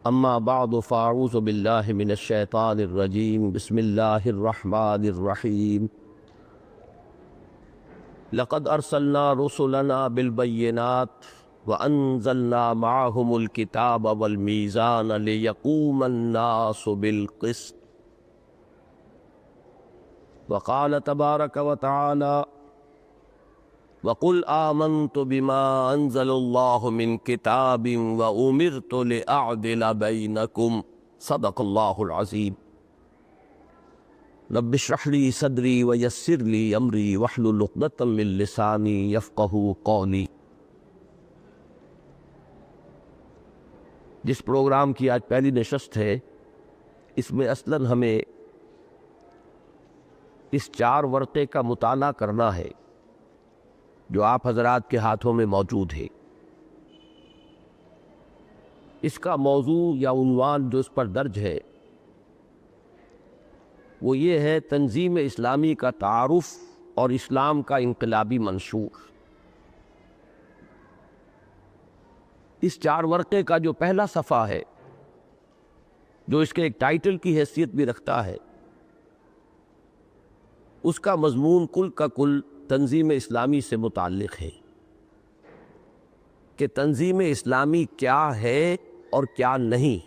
اما بعد فاعوذ باللہ من الشیطان الرجیم بسم اللہ الرحمن الرحیم لقد ارسلنا رسلنا بالبینات وانزلنا معهم الکتاب والمیزان لیقوم الناس بالقسط وقال تبارک وتعالی وَقُلْ آمَنْتُ بِمَا أَنزَلَ اللَّهُ مِنْ كِتَابٍ وَأُمِرْتُ لِأَعْدِلَ بَيْنَكُمْ صدق اللہ العظیم رب اشرح لي صدری ویسر لي امری واحلل عقدۃ من لسانی یفقہوا قولی۔ جس پروگرام کی آج پہلی نشست ہے، اس میں اصلاً ہمیں اس 4 ورقے کا مطالعہ کرنا ہے جو آپ حضرات کے ہاتھوں میں موجود ہے۔ اس کا موضوع یا عنوان جو اس پر درج ہے وہ یہ ہے تنظیم اسلامی کا تعارف اور اسلام کا انقلابی منشور۔ اس 4 ورقے کا جو پہلا صفحہ ہے، جو اس کے ایک ٹائٹل کی حیثیت بھی رکھتا ہے، اس کا مضمون کل کا کل تنظیم اسلامی سے متعلق ہے کہ تنظیم اسلامی کیا ہے اور کیا نہیں۔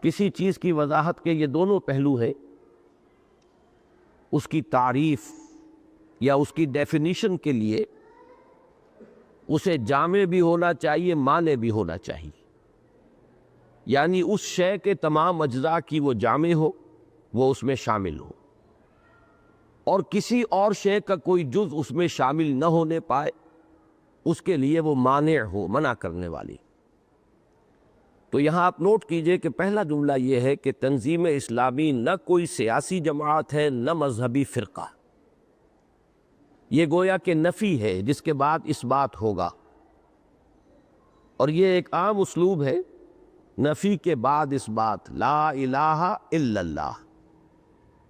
کسی چیز کی وضاحت کے یہ دونوں پہلو ہیں، اس کی تعریف یا اس کی ڈیفینیشن کے لیے اسے جامع بھی ہونا چاہیے، مانع بھی ہونا چاہیے، یعنی اس شے کے تمام اجزاء کی وہ جامع ہو، وہ اس میں شامل ہو، اور کسی اور شے کا کوئی جز اس میں شامل نہ ہونے پائے، اس کے لیے وہ مانع ہو، منع کرنے والی۔ تو یہاں آپ نوٹ کیجئے کہ پہلا جملہ یہ ہے کہ تنظیم اسلامی نہ کوئی سیاسی جماعت ہے، نہ مذہبی فرقہ۔ یہ گویا کہ نفی ہے جس کے بعد اس بات ہوگا، اور یہ ایک عام اسلوب ہے، نفی کے بعد اس بات، لا الہ الا اللہ،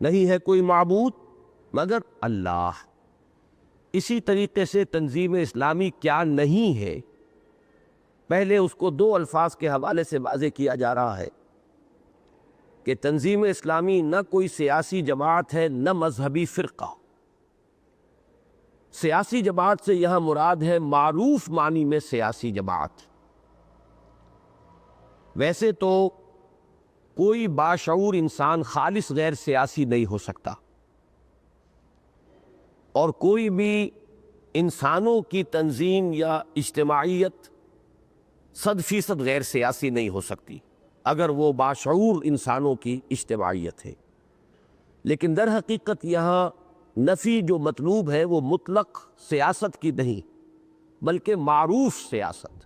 نہیں ہے کوئی معبود مگر اللہ۔ اسی طریقے سے تنظیم اسلامی کیا نہیں ہے، پہلے اس کو 2 الفاظ کے حوالے سے واضح کیا جا رہا ہے کہ تنظیم اسلامی نہ کوئی سیاسی جماعت ہے، نہ مذہبی فرقہ۔ سیاسی جماعت سے یہاں مراد ہے معروف معنی میں سیاسی جماعت۔ ویسے تو کوئی باشعور انسان خالص غیر سیاسی نہیں ہو سکتا، اور کوئی بھی انسانوں کی تنظیم یا اجتماعیت 100% غیر سیاسی نہیں ہو سکتی اگر وہ باشعور انسانوں کی اجتماعیت ہے۔ لیکن در حقیقت یہاں نفی جو مطلوب ہے وہ مطلق سیاست کی نہیں، بلکہ معروف سیاست۔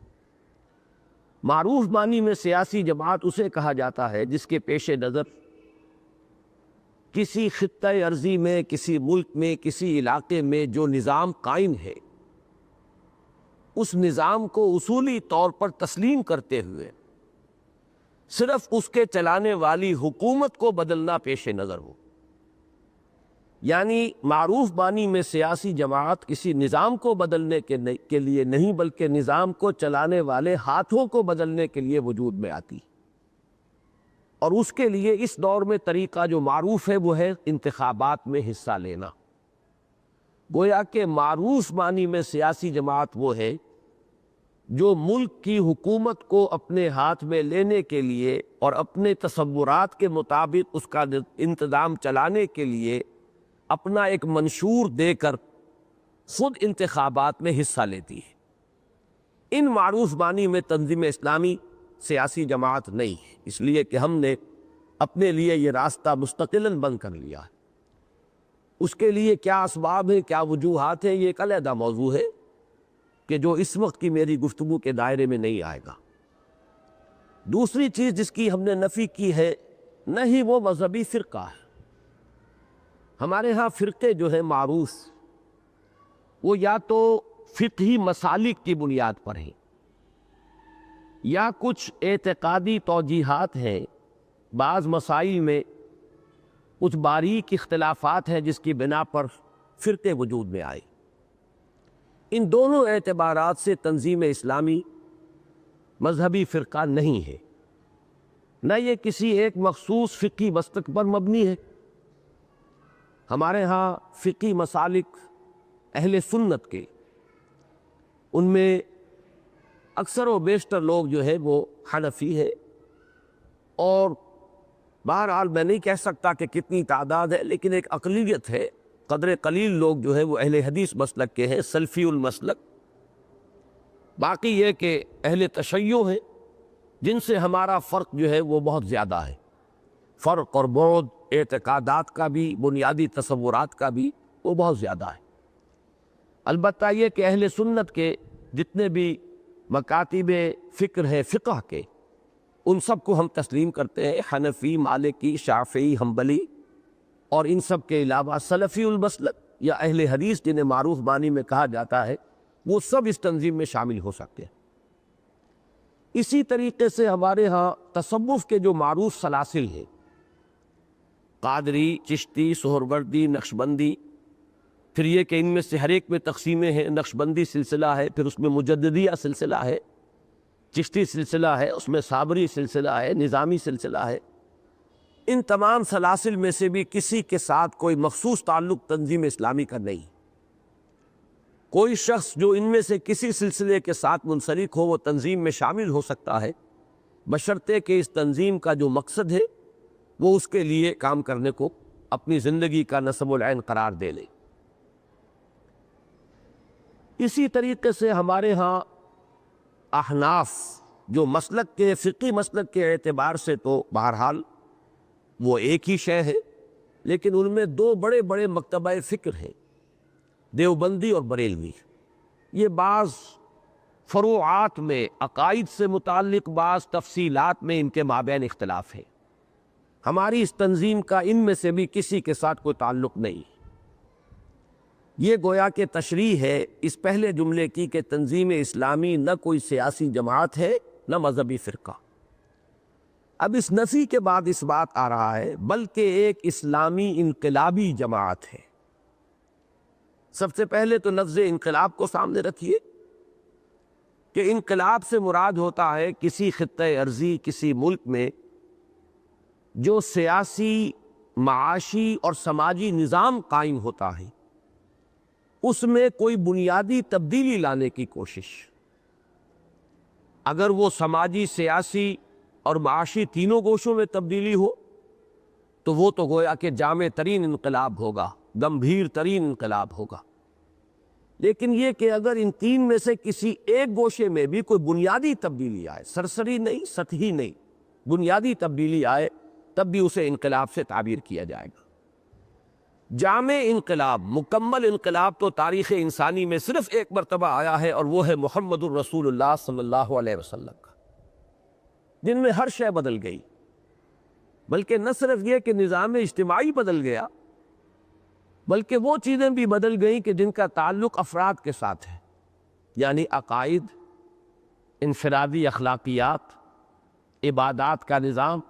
معروف معنی میں سیاسی جماعت اسے کہا جاتا ہے جس کے پیش نظر کسی خطۂ ارضی میں، کسی ملک میں، کسی علاقے میں جو نظام قائم ہے، اس نظام کو اصولی طور پر تسلیم کرتے ہوئے صرف اس کے چلانے والی حکومت کو بدلنا پیش نظر ہو۔ یعنی معروف معنی میں سیاسی جماعت کسی نظام کو بدلنے کے لیے نہیں، بلکہ نظام کو چلانے والے ہاتھوں کو بدلنے کے لیے وجود میں آتی، اور اس کے لیے اس دور میں طریقہ جو معروف ہے وہ ہے انتخابات میں حصہ لینا۔ گویا کہ معروف معنی میں سیاسی جماعت وہ ہے جو ملک کی حکومت کو اپنے ہاتھ میں لینے کے لیے اور اپنے تصورات کے مطابق اس کا انتظام چلانے کے لیے اپنا ایک منشور دے کر خود انتخابات میں حصہ لیتی ہے۔ ان معروف معنی میں تنظیم اسلامی سیاسی جماعت نہیں ہے، اس لیے کہ ہم نے اپنے لیے یہ راستہ مستقلاً بند کر لیا ہے۔ اس کے لیے کیا اسباب ہیں، کیا وجوہات ہیں، یہ ایک علیحدہ موضوع ہے کہ جو اس وقت کی میری گفتگو کے دائرے میں نہیں آئے گا۔ دوسری چیز جس کی ہم نے نفی کی ہے، نہ ہی وہ مذہبی فرقہ ہے۔ ہمارے ہاں فرقے جو ہیں معروف، وہ یا تو فقہی مسالک کی بنیاد پر ہیں، یا کچھ اعتقادی توجیہات ہیں، بعض مسائل میں کچھ باریک اختلافات ہیں جس کی بنا پر فرقے وجود میں آئے۔ ان دونوں اعتبارات سے تنظیم اسلامی مذہبی فرقہ نہیں ہے، نہ یہ کسی ایک مخصوص فقہی مسلک پر مبنی ہے۔ ہمارے ہاں فقہی مسالک اہل سنت کے، ان میں اکثر و بیشتر لوگ جو ہے وہ حنفی ہے، اور بہرحال میں نہیں کہہ سکتا کہ کتنی تعداد ہے، لیکن ایک اقلیت ہے، قدر قلیل لوگ جو ہے وہ اہل حدیث مسلک کے ہیں، سلفی المسلک۔ باقی یہ کہ اہل تشیع ہیں، جن سے ہمارا فرق جو ہے وہ بہت زیادہ ہے، فرق اور بعد اعتقادات کا بھی، بنیادی تصورات کا بھی، وہ بہت زیادہ ہے۔ البتہ یہ کہ اہل سنت کے جتنے بھی مکاتب فکر ہیں فقہ کے، ان سب کو ہم تسلیم کرتے ہیں، حنفی، مالکی، شافعی، حنبلی، اور ان سب کے علاوہ سلفی المسلک یا اہل حدیث جنہیں معروف معنی میں کہا جاتا ہے، وہ سب اس تنظیم میں شامل ہو سکتے ہیں۔ اسی طریقے سے ہمارے ہاں تصوف کے جو معروف سلاسل ہیں، قادری، چشتی، سہروردی، نقشبندی، پھر یہ کہ ان میں سے ہر ایک میں تقسیمیں ہیں، نقشبندی سلسلہ ہے، پھر اس میں مجددیہ سلسلہ ہے، چشتی سلسلہ ہے، اس میں صابری سلسلہ ہے، نظامی سلسلہ ہے۔ ان تمام سلاسل میں سے بھی کسی کے ساتھ کوئی مخصوص تعلق تنظیم اسلامی کا نہیں۔ کوئی شخص جو ان میں سے کسی سلسلے کے ساتھ منسلک ہو، وہ تنظیم میں شامل ہو سکتا ہے، بشرطے کہ اس تنظیم کا جو مقصد ہے وہ اس کے لیے کام کرنے کو اپنی زندگی کا نصب العین قرار دے لے۔ اسی طریقے سے ہمارے ہاں احناف جو مسلک کے، فقی مسلک کے اعتبار سے تو بہرحال وہ ایک ہی شے ہے، لیکن ان میں دو بڑے بڑے مکتبہ فکر ہیں، دیوبندی اور بریلوی۔ یہ بعض فروعات میں عقائد سے متعلق، بعض تفصیلات میں ان کے مابین اختلاف ہے۔ ہماری اس تنظیم کا ان میں سے بھی کسی کے ساتھ کوئی تعلق نہیں۔ یہ گویا کہ تشریح ہے اس پہلے جملے کی کہ تنظیم اسلامی نہ کوئی سیاسی جماعت ہے نہ مذہبی فرقہ۔ اب اس نفی کے بعد اس بات آ رہا ہے بلکہ ایک اسلامی انقلابی جماعت ہے۔ سب سے پہلے تو لفظ انقلاب کو سامنے رکھیے کہ انقلاب سے مراد ہوتا ہے کسی خطۂ ارضی، کسی ملک میں جو سیاسی، معاشی اور سماجی نظام قائم ہوتا ہے، اس میں کوئی بنیادی تبدیلی لانے کی کوشش۔ اگر وہ سماجی، سیاسی اور معاشی تینوں گوشوں میں تبدیلی ہو تو وہ تو گویا کہ جامع ترین انقلاب ہوگا، گمبھیر ترین انقلاب ہوگا۔ لیکن یہ کہ اگر ان تین میں سے کسی ایک گوشے میں بھی کوئی بنیادی تبدیلی آئے، سرسری نہیں، سطحی نہیں، بنیادی تبدیلی آئے، تب بھی اسے انقلاب سے تعبیر کیا جائے گا۔ جامع انقلاب، مکمل انقلاب تو تاریخ انسانی میں صرف ایک مرتبہ آیا ہے، اور وہ ہے محمد الرسول اللہ صلی اللہ علیہ وسلم کا، جن میں ہر شے بدل گئی۔ بلکہ نہ صرف یہ کہ نظام اجتماعی بدل گیا، بلکہ وہ چیزیں بھی بدل گئیں کہ جن کا تعلق افراد کے ساتھ ہے، یعنی عقائد، انفرادی اخلاقیات، عبادات کا نظام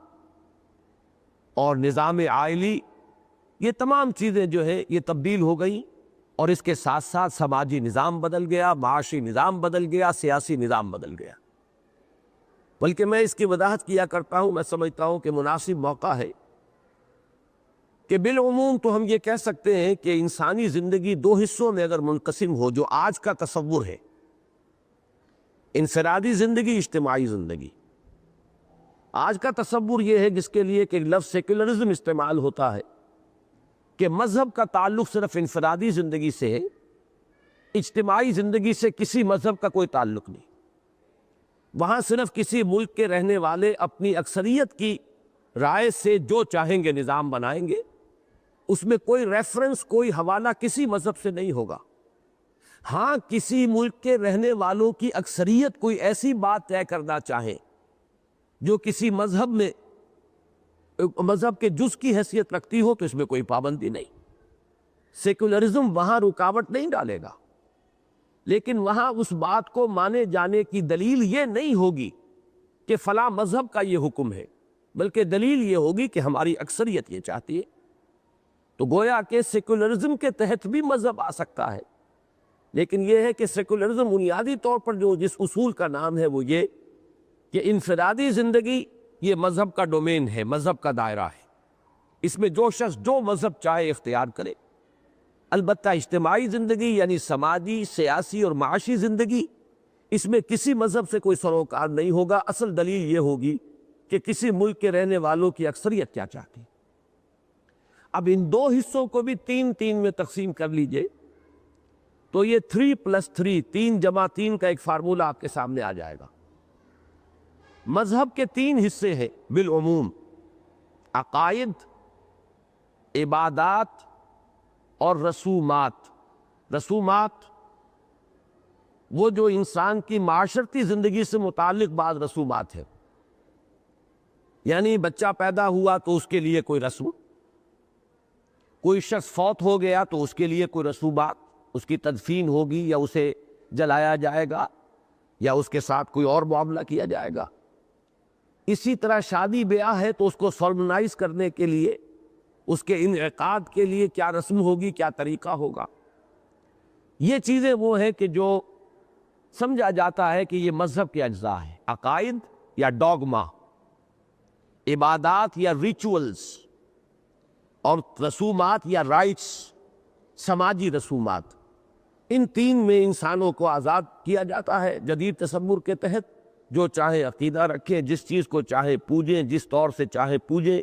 اور نظام عائلی، یہ تمام چیزیں جو ہے یہ تبدیل ہو گئیں، اور اس کے ساتھ ساتھ سماجی نظام بدل گیا، معاشی نظام بدل گیا، سیاسی نظام بدل گیا۔ بلکہ میں اس کی وضاحت کیا کرتا ہوں، میں سمجھتا ہوں کہ مناسب موقع ہے کہ بالعموم تو ہم یہ کہہ سکتے ہیں کہ انسانی زندگی دو حصوں میں اگر منقسم ہو، جو آج کا تصور ہے، انفرادی زندگی، اجتماعی زندگی۔ آج کا تصور یہ ہے جس کے لیے کہ لفظ سیکولرزم استعمال ہوتا ہے، کہ مذہب کا تعلق صرف انفرادی زندگی سے ہے، اجتماعی زندگی سے کسی مذہب کا کوئی تعلق نہیں۔ وہاں صرف کسی ملک کے رہنے والے اپنی اکثریت کی رائے سے جو چاہیں گے نظام بنائیں گے، اس میں کوئی ریفرنس، کوئی حوالہ کسی مذہب سے نہیں ہوگا۔ ہاں کسی ملک کے رہنے والوں کی اکثریت کوئی ایسی بات طے کرنا چاہے جو کسی مذہب میں، مذہب کے جز کی حیثیت رکھتی ہو، تو اس میں کوئی پابندی نہیں۔ سیکولرزم وہاں رکاوٹ نہیں ڈالے گا، لیکن وہاں اس بات کو مانے جانے کی دلیل یہ نہیں ہوگی کہ فلاں مذہب کا یہ حکم ہے، بلکہ دلیل یہ ہوگی کہ ہماری اکثریت یہ چاہتی ہے۔ تو گویا کہ سیکولرزم کے تحت بھی مذہب آ سکتا ہے، لیکن یہ ہے کہ سیکولرزم بنیادی طور پر جو جس اصول کا نام ہے وہ یہ کہ انفرادی زندگی یہ مذہب کا ڈومین ہے، مذہب کا دائرہ ہے، اس میں جو شخص جو مذہب چاہے اختیار کرے۔ البتہ اجتماعی زندگی یعنی سماجی، سیاسی اور معاشی زندگی، اس میں کسی مذہب سے کوئی سروکار نہیں ہوگا۔ اصل دلیل یہ ہوگی کہ کسی ملک کے رہنے والوں کی اکثریت کیا چاہتی۔ اب ان دو حصوں کو بھی 3 میں تقسیم کر لیجئے تو یہ 3+3 3+3 کا ایک فارمولہ آپ کے سامنے آ جائے گا۔ مذہب کے 3 حصے ہیں بالعموم: عقائد، عبادات اور رسومات۔ رسومات وہ جو انسان کی معاشرتی زندگی سے متعلق بعض رسومات ہیں، یعنی بچہ پیدا ہوا تو اس کے لیے کوئی رسم، کوئی شخص فوت ہو گیا تو اس کے لیے کوئی رسومات، اس کی تدفین ہوگی یا اسے جلایا جائے گا یا اس کے ساتھ کوئی اور معاملہ کیا جائے گا۔ اسی طرح شادی بیاہ ہے تو اس کو سالمنائز کرنے کے لیے، اس کے انعقاد کے لیے کیا رسم ہوگی، کیا طریقہ ہوگا۔ یہ چیزیں وہ ہیں کہ جو سمجھا جاتا ہے کہ یہ مذہب کے اجزاء ہیں: عقائد یا ڈوگما، عبادات یا ریچولز، اور رسومات یا رائٹس، سماجی رسومات۔ ان 3 میں انسانوں کو آزاد کیا جاتا ہے جدید تصور کے تحت۔ جو چاہے عقیدہ رکھے، جس چیز کو چاہے پوجیں، جس طور سے چاہے پوجے،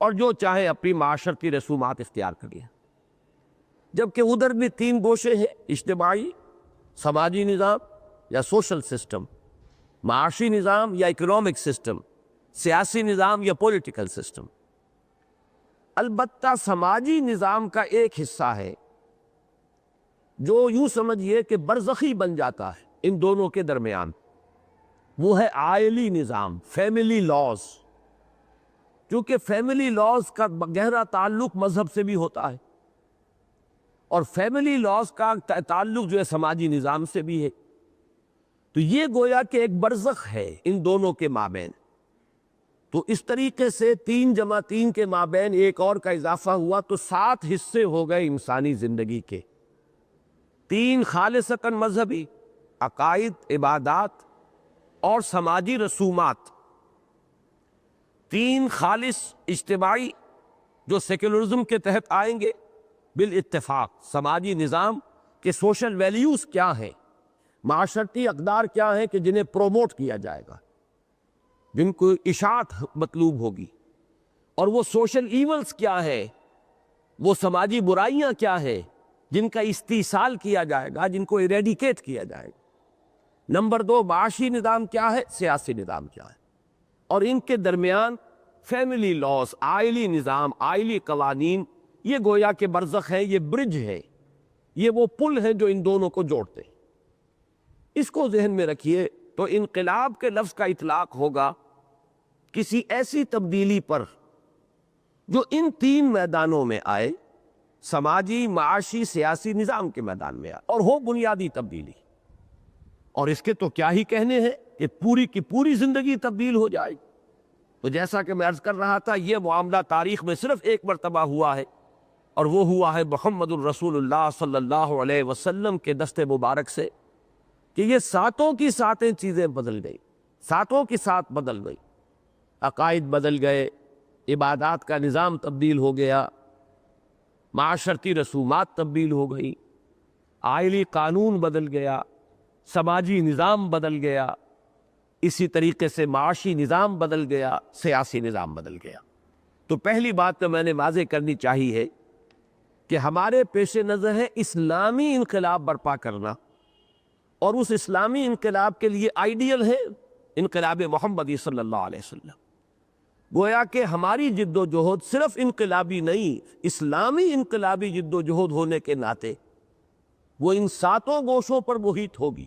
اور جو چاہے اپنی معاشرتی رسومات اختیار کر لیں۔ جبکہ ادھر بھی 3 گوشے ہیں: اجتماعی، سماجی نظام یا سوشل سسٹم، معاشی نظام یا اکنامک سسٹم، سیاسی نظام یا پولیٹیکل سسٹم۔ البتہ سماجی نظام کا ایک حصہ ہے جو یوں سمجھیے کہ برزخی بن جاتا ہے ان دونوں کے درمیان، وہ ہے عائلی نظام، فیملی لاز۔ کیونکہ فیملی لاز کا گہرا تعلق مذہب سے بھی ہوتا ہے، اور فیملی لاز کا تعلق جو ہے سماجی نظام سے بھی ہے، تو یہ گویا کہ ایک برزخ ہے ان دونوں کے مابین۔ تو اس طریقے سے 3+3 کے مابین ایک اور کا اضافہ ہوا تو 7 حصے ہو گئے انسانی زندگی کے: 3 خالصتاً مذہبی، عقائد، عبادات اور سماجی رسومات، 3 خالص اجتماعی جو سیکولرزم کے تحت آئیں گے بالاتفاق، سماجی نظام کے سوشل ویلیوز کیا ہیں، معاشرتی اقدار کیا ہیں کہ جنہیں پروموٹ کیا جائے گا، جن کو اشاعت مطلوب ہوگی، اور وہ سوشل ایونلز کیا ہے، وہ سماجی برائیاں کیا ہے جن کا استئصال کیا جائے گا، جن کو ایریڈیکیٹ کیا جائے گا۔ نمبر 2، معاشی نظام کیا ہے، سیاسی نظام کیا ہے، اور ان کے درمیان فیملی لاز، عائلی نظام، عائلی قوانین، یہ گویا کہ برزخ ہے، یہ برج ہے، یہ وہ پل ہے جو ان دونوں کو جوڑتے ہیں۔ اس کو ذہن میں رکھیے تو انقلاب کے لفظ کا اطلاق ہوگا کسی ایسی تبدیلی پر جو ان 3 میدانوں میں آئے، سماجی، معاشی، سیاسی نظام کے میدان میں آئے، اور ہو بنیادی تبدیلی۔ اور اس کے تو کیا ہی کہنے ہیں کہ پوری کی پوری زندگی تبدیل ہو جائے۔ تو جیسا کہ میں عرض کر رہا تھا، یہ معاملہ تاریخ میں صرف ایک مرتبہ ہوا ہے، اور وہ ہوا ہے محمد الرسول اللہ صلی اللہ علیہ وسلم کے دست مبارک سے، کہ یہ 7 کی 7 چیزیں بدل گئی، 7 کی 7 بدل گئی۔ عقائد بدل گئے، عبادات کا نظام تبدیل ہو گیا، معاشرتی رسومات تبدیل ہو گئی، عائلی قانون بدل گیا، سماجی نظام بدل گیا، اسی طریقے سے معاشی نظام بدل گیا، سیاسی نظام بدل گیا۔ تو پہلی بات تو میں نے واضح کرنی چاہیے کہ ہمارے پیش نظر ہے اسلامی انقلاب برپا کرنا، اور اس اسلامی انقلاب کے لیے آئیڈیل ہے انقلاب محمدی صلی اللہ علیہ وسلم۔ گویا کہ ہماری جد و جہد صرف انقلابی نہیں، اسلامی انقلابی جد و جہد ہونے کے ناطے وہ ان 7 گوشوں پر محیط ہوگی۔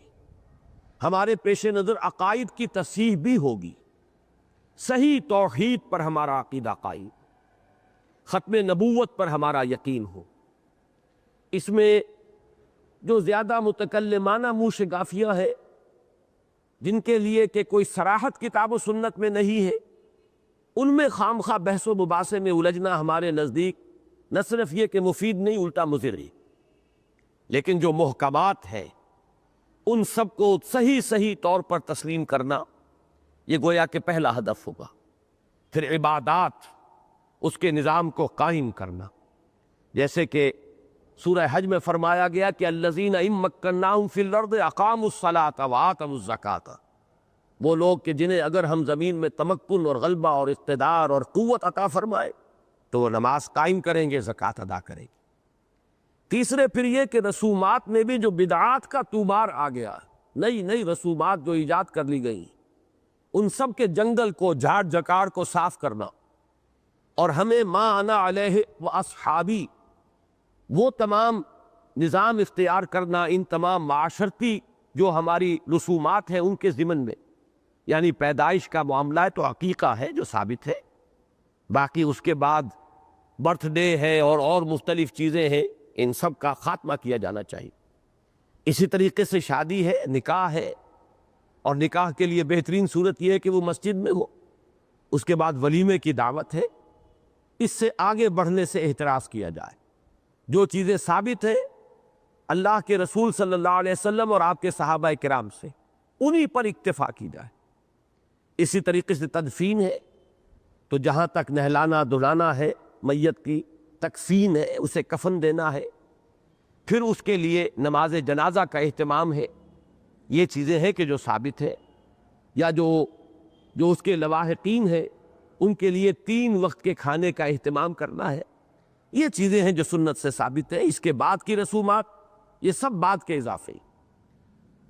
ہمارے پیش نظر عقائد کی تصحیح بھی ہوگی، صحیح توحید پر ہمارا عقیدہ قائم، ختم نبوت پر ہمارا یقین ہو۔ اس میں جو زیادہ متکلمانہ منہ شگافیاں ہے، جن کے لیے کہ کوئی صراحت کتاب و سنت میں نہیں ہے، ان میں خام خواہ بحث و مباحثے میں الجھنا ہمارے نزدیک نہ صرف یہ کہ مفید نہیں، الٹا مضر ہے۔ لیکن جو محکمات ہیں ان سب کو صحیح طور پر تسلیم کرنا، یہ گویا کہ پہلا ہدف ہوگا۔ پھر عبادات، اس کے نظام کو قائم کرنا، جیسے کہ سورہ حج میں فرمایا گیا کہ الذین ان مکناہم فی الارض اقاموا الصلاۃ وآتوا الزکاۃ، وہ لوگ کہ جنہیں اگر ہم زمین میں تمکن اور غلبہ اور اقتدار اور قوت عطا فرمائے تو وہ نماز قائم کریں گے، زکوٰۃ ادا کریں گے۔ تیسرے پھر یہ کہ رسومات میں بھی جو بدعات کا طومار آ گیا، نئی نئی رسومات جو ایجاد کر لی گئی، ان سب کے جنگل کو، جھاڑ جھکاڑ کو صاف کرنا، اور ہمیں ما انا علیہ و اصحابی وہ تمام نظام اختیار کرنا ان تمام معاشرتی جو ہماری رسومات ہیں ان کے ضمن میں، یعنی پیدائش کا معاملہ ہے تو عقیقہ ہے جو ثابت ہے، باقی اس کے بعد برتھ ڈے ہے اور مختلف چیزیں ہیں، ان سب کا خاتمہ کیا جانا چاہیے۔ اسی طریقے سے شادی ہے، نکاح ہے، اور نکاح کے لیے بہترین صورت یہ ہے کہ وہ مسجد میں ہو، اس کے بعد ولیمے کی دعوت ہے۔ اس سے آگے بڑھنے سے احتراز کیا جائے، جو چیزیں ثابت ہیں اللہ کے رسول صلی اللہ علیہ وسلم اور آپ کے صحابہ کرام سے، انہی پر اکتفا کی جائے۔ اسی طریقے سے تدفین ہے، تو جہاں تک نہلانا دھلانا ہے، میت کی تکفین ہے، اسے کفن دینا ہے، پھر اس کے لیے نماز جنازہ کا اہتمام ہے، یہ چیزیں ہیں کہ جو ثابت ہے، یا جو اس کے لواحقین ہیں ان کے لیے 3 وقت کے کھانے کا اہتمام کرنا ہے، یہ چیزیں ہیں جو سنت سے ثابت ہے۔ اس کے بعد کی رسومات یہ سب بعد کے اضافے،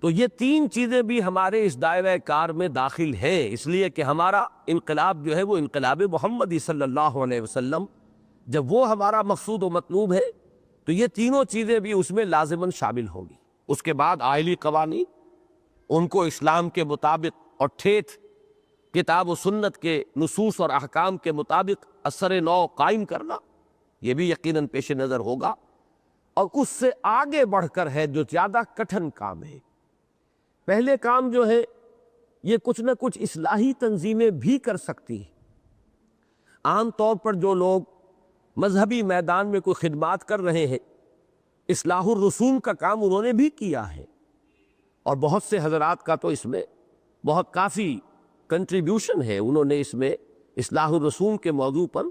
تو یہ 3 چیزیں بھی ہمارے اس دائرہ کار میں داخل ہیں، اس لیے کہ ہمارا انقلاب جو ہے وہ انقلاب محمدی صلی اللہ علیہ وسلم، جب وہ ہمارا مقصود و مطلوب ہے تو یہ تینوں چیزیں بھی اس میں لازماً شامل ہوں گی۔ اس کے بعد آئلی قوانین، ان کو اسلام کے مطابق اور ٹھیٹھ کتاب و سنت کے نصوص اور احکام کے مطابق اثر نو قائم کرنا، یہ بھی یقیناً پیش نظر ہوگا۔ اور اس سے آگے بڑھ کر ہے جو زیادہ کٹھن کام ہے، پہلے کام جو ہے یہ کچھ نہ کچھ اصلاحی تنظیمیں بھی کر سکتی ہیں۔ عام طور پر جو لوگ مذہبی میدان میں کوئی خدمات کر رہے ہیں، اصلاح الرسوم کا کام انہوں نے بھی کیا ہے، اور بہت سے حضرات کا تو اس میں بہت کافی کنٹریبیوشن ہے، انہوں نے اس میں اصلاح الرسوم کے موضوع پر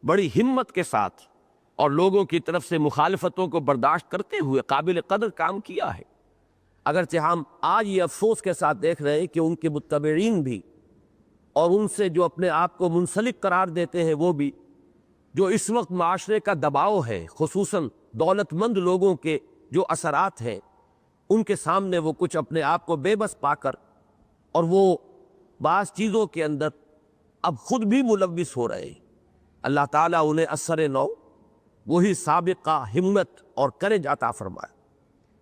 بڑی ہمت کے ساتھ اور لوگوں کی طرف سے مخالفتوں کو برداشت کرتے ہوئے قابل قدر کام کیا ہے۔ اگرچہ ہم آج یہ افسوس کے ساتھ دیکھ رہے ہیں کہ ان کے متبعین بھی اور ان سے جو اپنے آپ کو منسلک قرار دیتے ہیں وہ بھی، جو اس وقت معاشرے کا دباؤ ہے، خصوصاً دولت مند لوگوں کے جو اثرات ہیں، ان کے سامنے وہ کچھ اپنے آپ کو بے بس پا کر اور وہ بعض چیزوں کے اندر اب خود بھی ملوث ہو رہے ہیں۔ اللہ تعالیٰ انہیں اثر نو وہی سابقہ ہمت اور کرج عطا فرمائے۔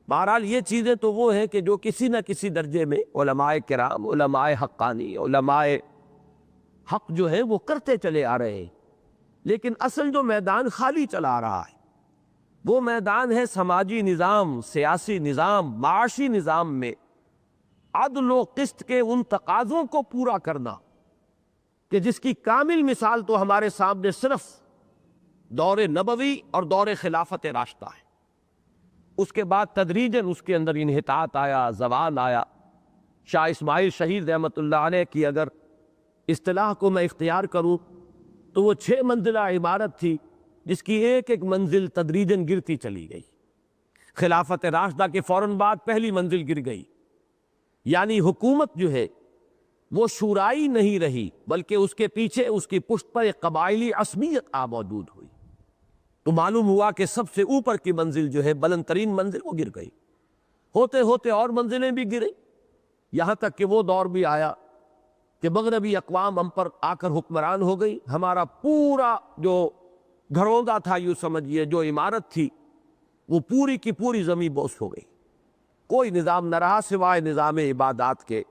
بہرحال یہ چیزیں تو وہ ہیں کہ جو کسی نہ کسی درجے میں علماء کرام، علماء حقانی، علماء حق جو ہے وہ کرتے چلے آ رہے ہیں، لیکن اصل جو میدان خالی چلا آ رہا ہے وہ میدان ہے سماجی نظام، سیاسی نظام، معاشی نظام میں عدل و قسط کے ان تقاضوں کو پورا کرنا کہ جس کی کامل مثال تو ہمارے سامنے صرف دور نبوی اور دور خلافت راشدہ ہے۔ اس کے بعد تدریجاً اس کے اندر انحطاط آیا، زوال آیا۔ شاہ اسماعیل شہید رحمۃ اللہ علیہ کی اگر اصطلاح کو میں اختیار کروں تو وہ 6 منزلہ عمارت تھی جس کی ایک ایک منزل تدریجاً گرتی چلی گئی۔ خلافت راشدہ کے فوراً بعد پہلی منزل گر گئی، یعنی حکومت جو ہے وہ شورائی نہیں رہی، بلکہ اس کے پیچھے اس کی پشت پر ایک قبائلی عصبیت موجود ہوئی، تو معلوم ہوا کہ سب سے اوپر کی منزل جو ہے بلند ترین منزل وہ گر گئی۔ ہوتے ہوتے اور منزلیں بھی گریں، یہاں تک کہ وہ دور بھی آیا کہ مغربی اقوام ہم پر آ کر حکمران ہو گئی۔ ہمارا پورا جو گھروندا تھا، یوں سمجھیے جو عمارت تھی، وہ پوری کی پوری زمین بوس ہو گئی، کوئی نظام نہ رہا سوائے نظام عبادات کے،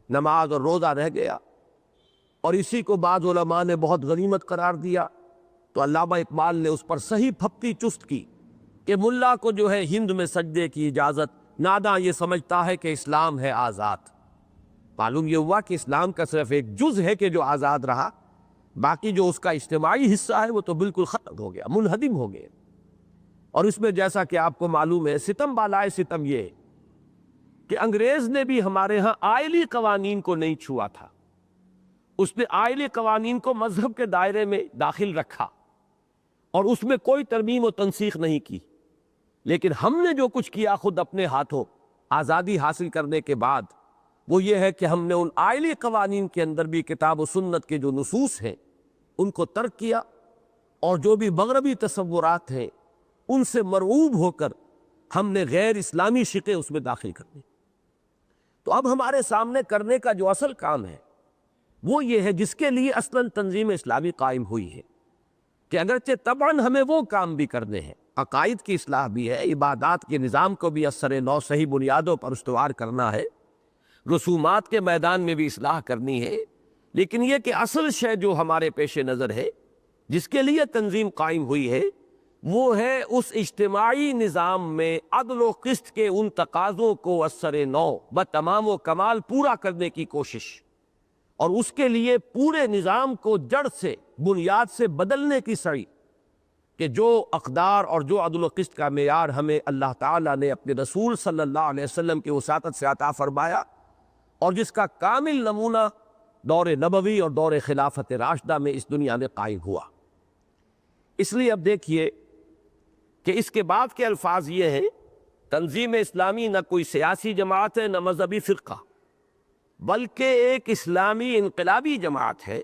نماز اور روزہ رہ گیا۔ اور اسی کو بعض علماء نے بہت غنیمت قرار دیا، تو علامہ اقبال نے اس پر صحیح پھپتی چست کی کہ ملا کو جو ہے ہند میں سجدے کی اجازت، ناداں یہ سمجھتا ہے کہ اسلام ہے آزاد۔ معلوم یہ ہوا کہ اسلام کا صرف ایک جز ہے کہ جو آزاد رہا، باقی جو اس کا اجتماعی حصہ ہے وہ تو بالکل ختم ہو گیا، منہدم ہو گئے۔ اور اس میں جیسا کہ آپ کو معلوم ہے، ستم بالائے ستم یہ کہ انگریز نے بھی ہمارے ہاں آئلی قوانین کو نہیں چھوا تھا، اس نے آئلی قوانین کو مذہب کے دائرے میں داخل رکھا اور اس میں کوئی ترمیم و تنسیخ نہیں کی، لیکن ہم نے جو کچھ کیا خود اپنے ہاتھوں آزادی حاصل کرنے کے بعد، وہ یہ ہے کہ ہم نے ان آئلی قوانین کے اندر بھی کتاب و سنت کے جو نصوص ہیں ان کو ترک کیا، اور جو بھی مغربی تصورات ہیں ان سے مرعوب ہو کر ہم نے غیر اسلامی شقیں اس میں داخل کر دی۔ تو اب ہمارے سامنے کرنے کا جو اصل کام ہے وہ یہ ہے جس کے لیے اصلاً تنظیم اسلامی قائم ہوئی ہے، کہ اگرچہ طبعاً ہمیں وہ کام بھی کرنے ہیں، عقائد کی اصلاح بھی ہے، عبادات کے نظام کو بھی اثر نو صحیح بنیادوں پر استوار کرنا ہے، رسومات کے میدان میں بھی اصلاح کرنی ہے، لیکن یہ کہ اصل شے جو ہمارے پیش نظر ہے جس کے لیے تنظیم قائم ہوئی ہے وہ ہے اس اجتماعی نظام میں عدل و قسط کے ان تقاضوں کو اثر نو بتمام و کمال پورا کرنے کی کوشش، اور اس کے لیے پورے نظام کو جڑ سے بنیاد سے بدلنے کی سعی، کہ جو اقدار اور جو عدل و قسط کا معیار ہمیں اللہ تعالیٰ نے اپنے رسول صلی اللہ علیہ وسلم کی وساطت سے عطا فرمایا، اور جس کا کامل نمونہ دور نبوی اور دور خلافت راشدہ میں اس دنیا میں قائم ہوا۔ اس لیے اب دیکھیے کہ اس کے بعد کے الفاظ یہ ہیں، تنظیم اسلامی نہ کوئی سیاسی جماعت ہے نہ مذہبی فرقہ، بلکہ ایک اسلامی انقلابی جماعت ہے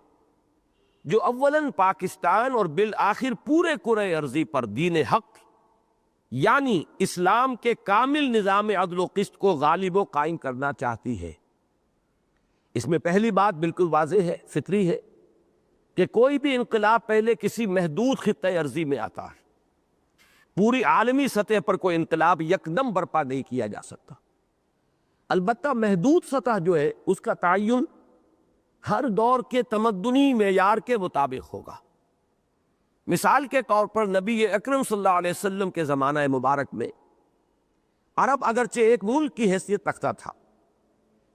جو اولاً پاکستان اور بالآخر پورے کرۂ ارضی پر دین حق یعنی اسلام کے کامل نظام عدل و قسط کو غالب و قائم کرنا چاہتی ہے۔ اس میں پہلی بات بالکل واضح ہے، فطری ہے، کہ کوئی بھی انقلاب پہلے کسی محدود خطۂ ارضی میں آتا ہے، پوری عالمی سطح پر کوئی انقلاب یکدم برپا نہیں کیا جا سکتا۔ البتہ محدود سطح جو ہے اس کا تعین ہر دور کے تمدنی معیار کے مطابق ہوگا۔ مثال کے طور پر نبی اکرم صلی اللہ علیہ وسلم کے زمانہ مبارک میں عرب اگرچہ ایک ملک کی حیثیت رکھتا تھا،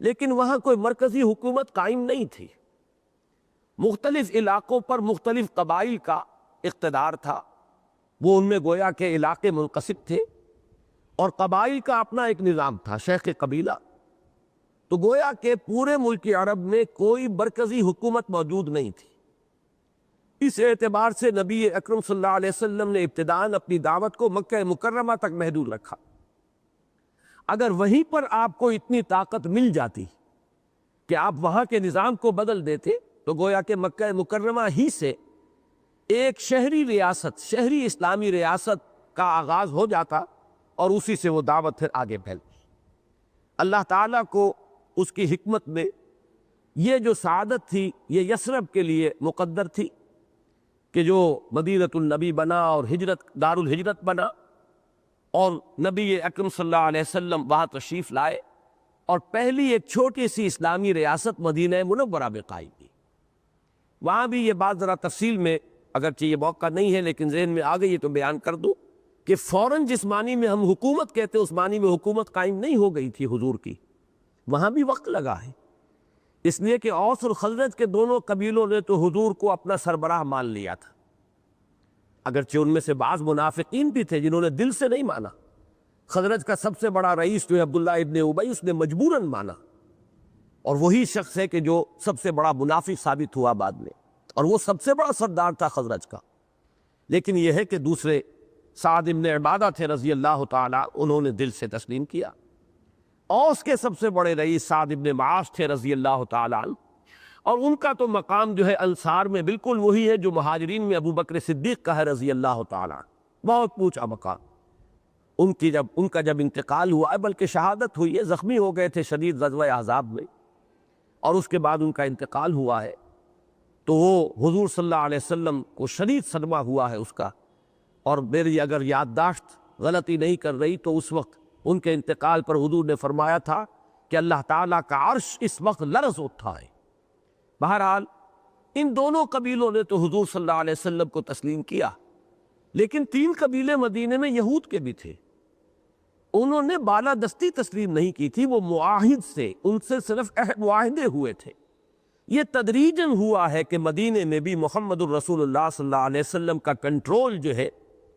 لیکن وہاں کوئی مرکزی حکومت قائم نہیں تھی، مختلف علاقوں پر مختلف قبائل کا اقتدار تھا، وہ ان میں گویا کہ علاقے منقسم تھے، اور قبائل کا اپنا ایک نظام تھا، شیخ قبیلہ۔ تو گویا کہ پورے ملک عرب میں کوئی مرکزی حکومت موجود نہیں تھی۔ اس اعتبار سے نبی اکرم صلی اللہ علیہ وسلم نے ابتداءً اپنی دعوت کو مکہ مکرمہ تک محدود رکھا۔ اگر وہیں پر آپ کو اتنی طاقت مل جاتی کہ آپ وہاں کے نظام کو بدل دیتے تو گویا کہ مکہ مکرمہ ہی سے ایک شہری ریاست، شہری اسلامی ریاست کا آغاز ہو جاتا، اور اسی سے وہ دعوت پھر آگے پھیلتی۔ اللہ تعالیٰ کو اس کی حکمت میں یہ جو سعادت تھی یہ یثرب کے لیے مقدر تھی، کہ جو مدینۃ النبی بنا اور ہجرت دار الہجرت بنا، اور نبی اکرم صلی اللہ علیہ وسلم وہاں تشریف لائے اور پہلی ایک چھوٹی سی اسلامی ریاست مدینہ منورہ میں قائم کی۔ وہاں بھی یہ بات ذرا تفصیل میں، اگرچہ یہ موقع نہیں ہے لیکن ذہن میں آ گئی تو بیان کر دوں، کہ فوراً جس معنی میں ہم حکومت کہتے اس معنی میں حکومت قائم نہیں ہو گئی تھی حضور کی، وہاں بھی وقت لگا ہے، اس لیے کہ اوس اور خزرج کے دونوں قبیلوں نے تو حضور کو اپنا سربراہ مان لیا تھا، اگرچہ ان میں سے بعض منافقین بھی تھے جنہوں نے دل سے نہیں مانا۔ خزرج کا سب سے بڑا رئیس جو ہے عبداللہ ابن ابی، اس نے مجبوراً مانا، اور وہی شخص ہے کہ جو سب سے بڑا منافق ثابت ہوا بعد میں، اور وہ سب سے بڑا سردار تھا خزرج کا۔ لیکن یہ ہے کہ دوسرے سعد ابن عبادہ تھے رضی اللہ تعالیٰ، انہوں نے دل سے تسلیم کیا۔ اوس کے سب سے بڑے رئیس سعد ابن معاذ تھے رضی اللہ تعالیٰ عنہ، اور ان کا تو مقام جو ہے انصار میں بالکل وہی ہے جو مہاجرین میں ابو بکر صدیق کا ہے رضی اللہ تعالیٰ عنہ، بہت اونچا مقام۔ ان کا جب انتقال ہوا ہے، بلکہ شہادت ہوئی ہے، زخمی ہو گئے تھے شدید غزوہ احزاب میں، اور اس کے بعد ان کا انتقال ہوا ہے، تو وہ حضور صلی اللہ علیہ وسلم کو شدید صدمہ ہوا ہے اس کا، اور میری اگر یادداشت غلطی نہیں کر رہی تو اس وقت ان کے انتقال پر حضور نے فرمایا تھا کہ اللہ تعالیٰ کا عرش اس وقت لرز اٹھا ہے۔ بہرحال ان دونوں قبیلوں نے تو حضور صلی اللہ علیہ وسلم کو تسلیم کیا، لیکن 3 قبیلے مدینے میں یہود کے بھی تھے، انہوں نے بالادستی تسلیم نہیں کی تھی، وہ معاہد سے، ان سے صرف عہد معاہدے ہوئے تھے۔ یہ تدریجاً ہوا ہے کہ مدینے میں بھی محمد الرسول اللہ صلی اللہ علیہ وسلم کا کنٹرول جو ہے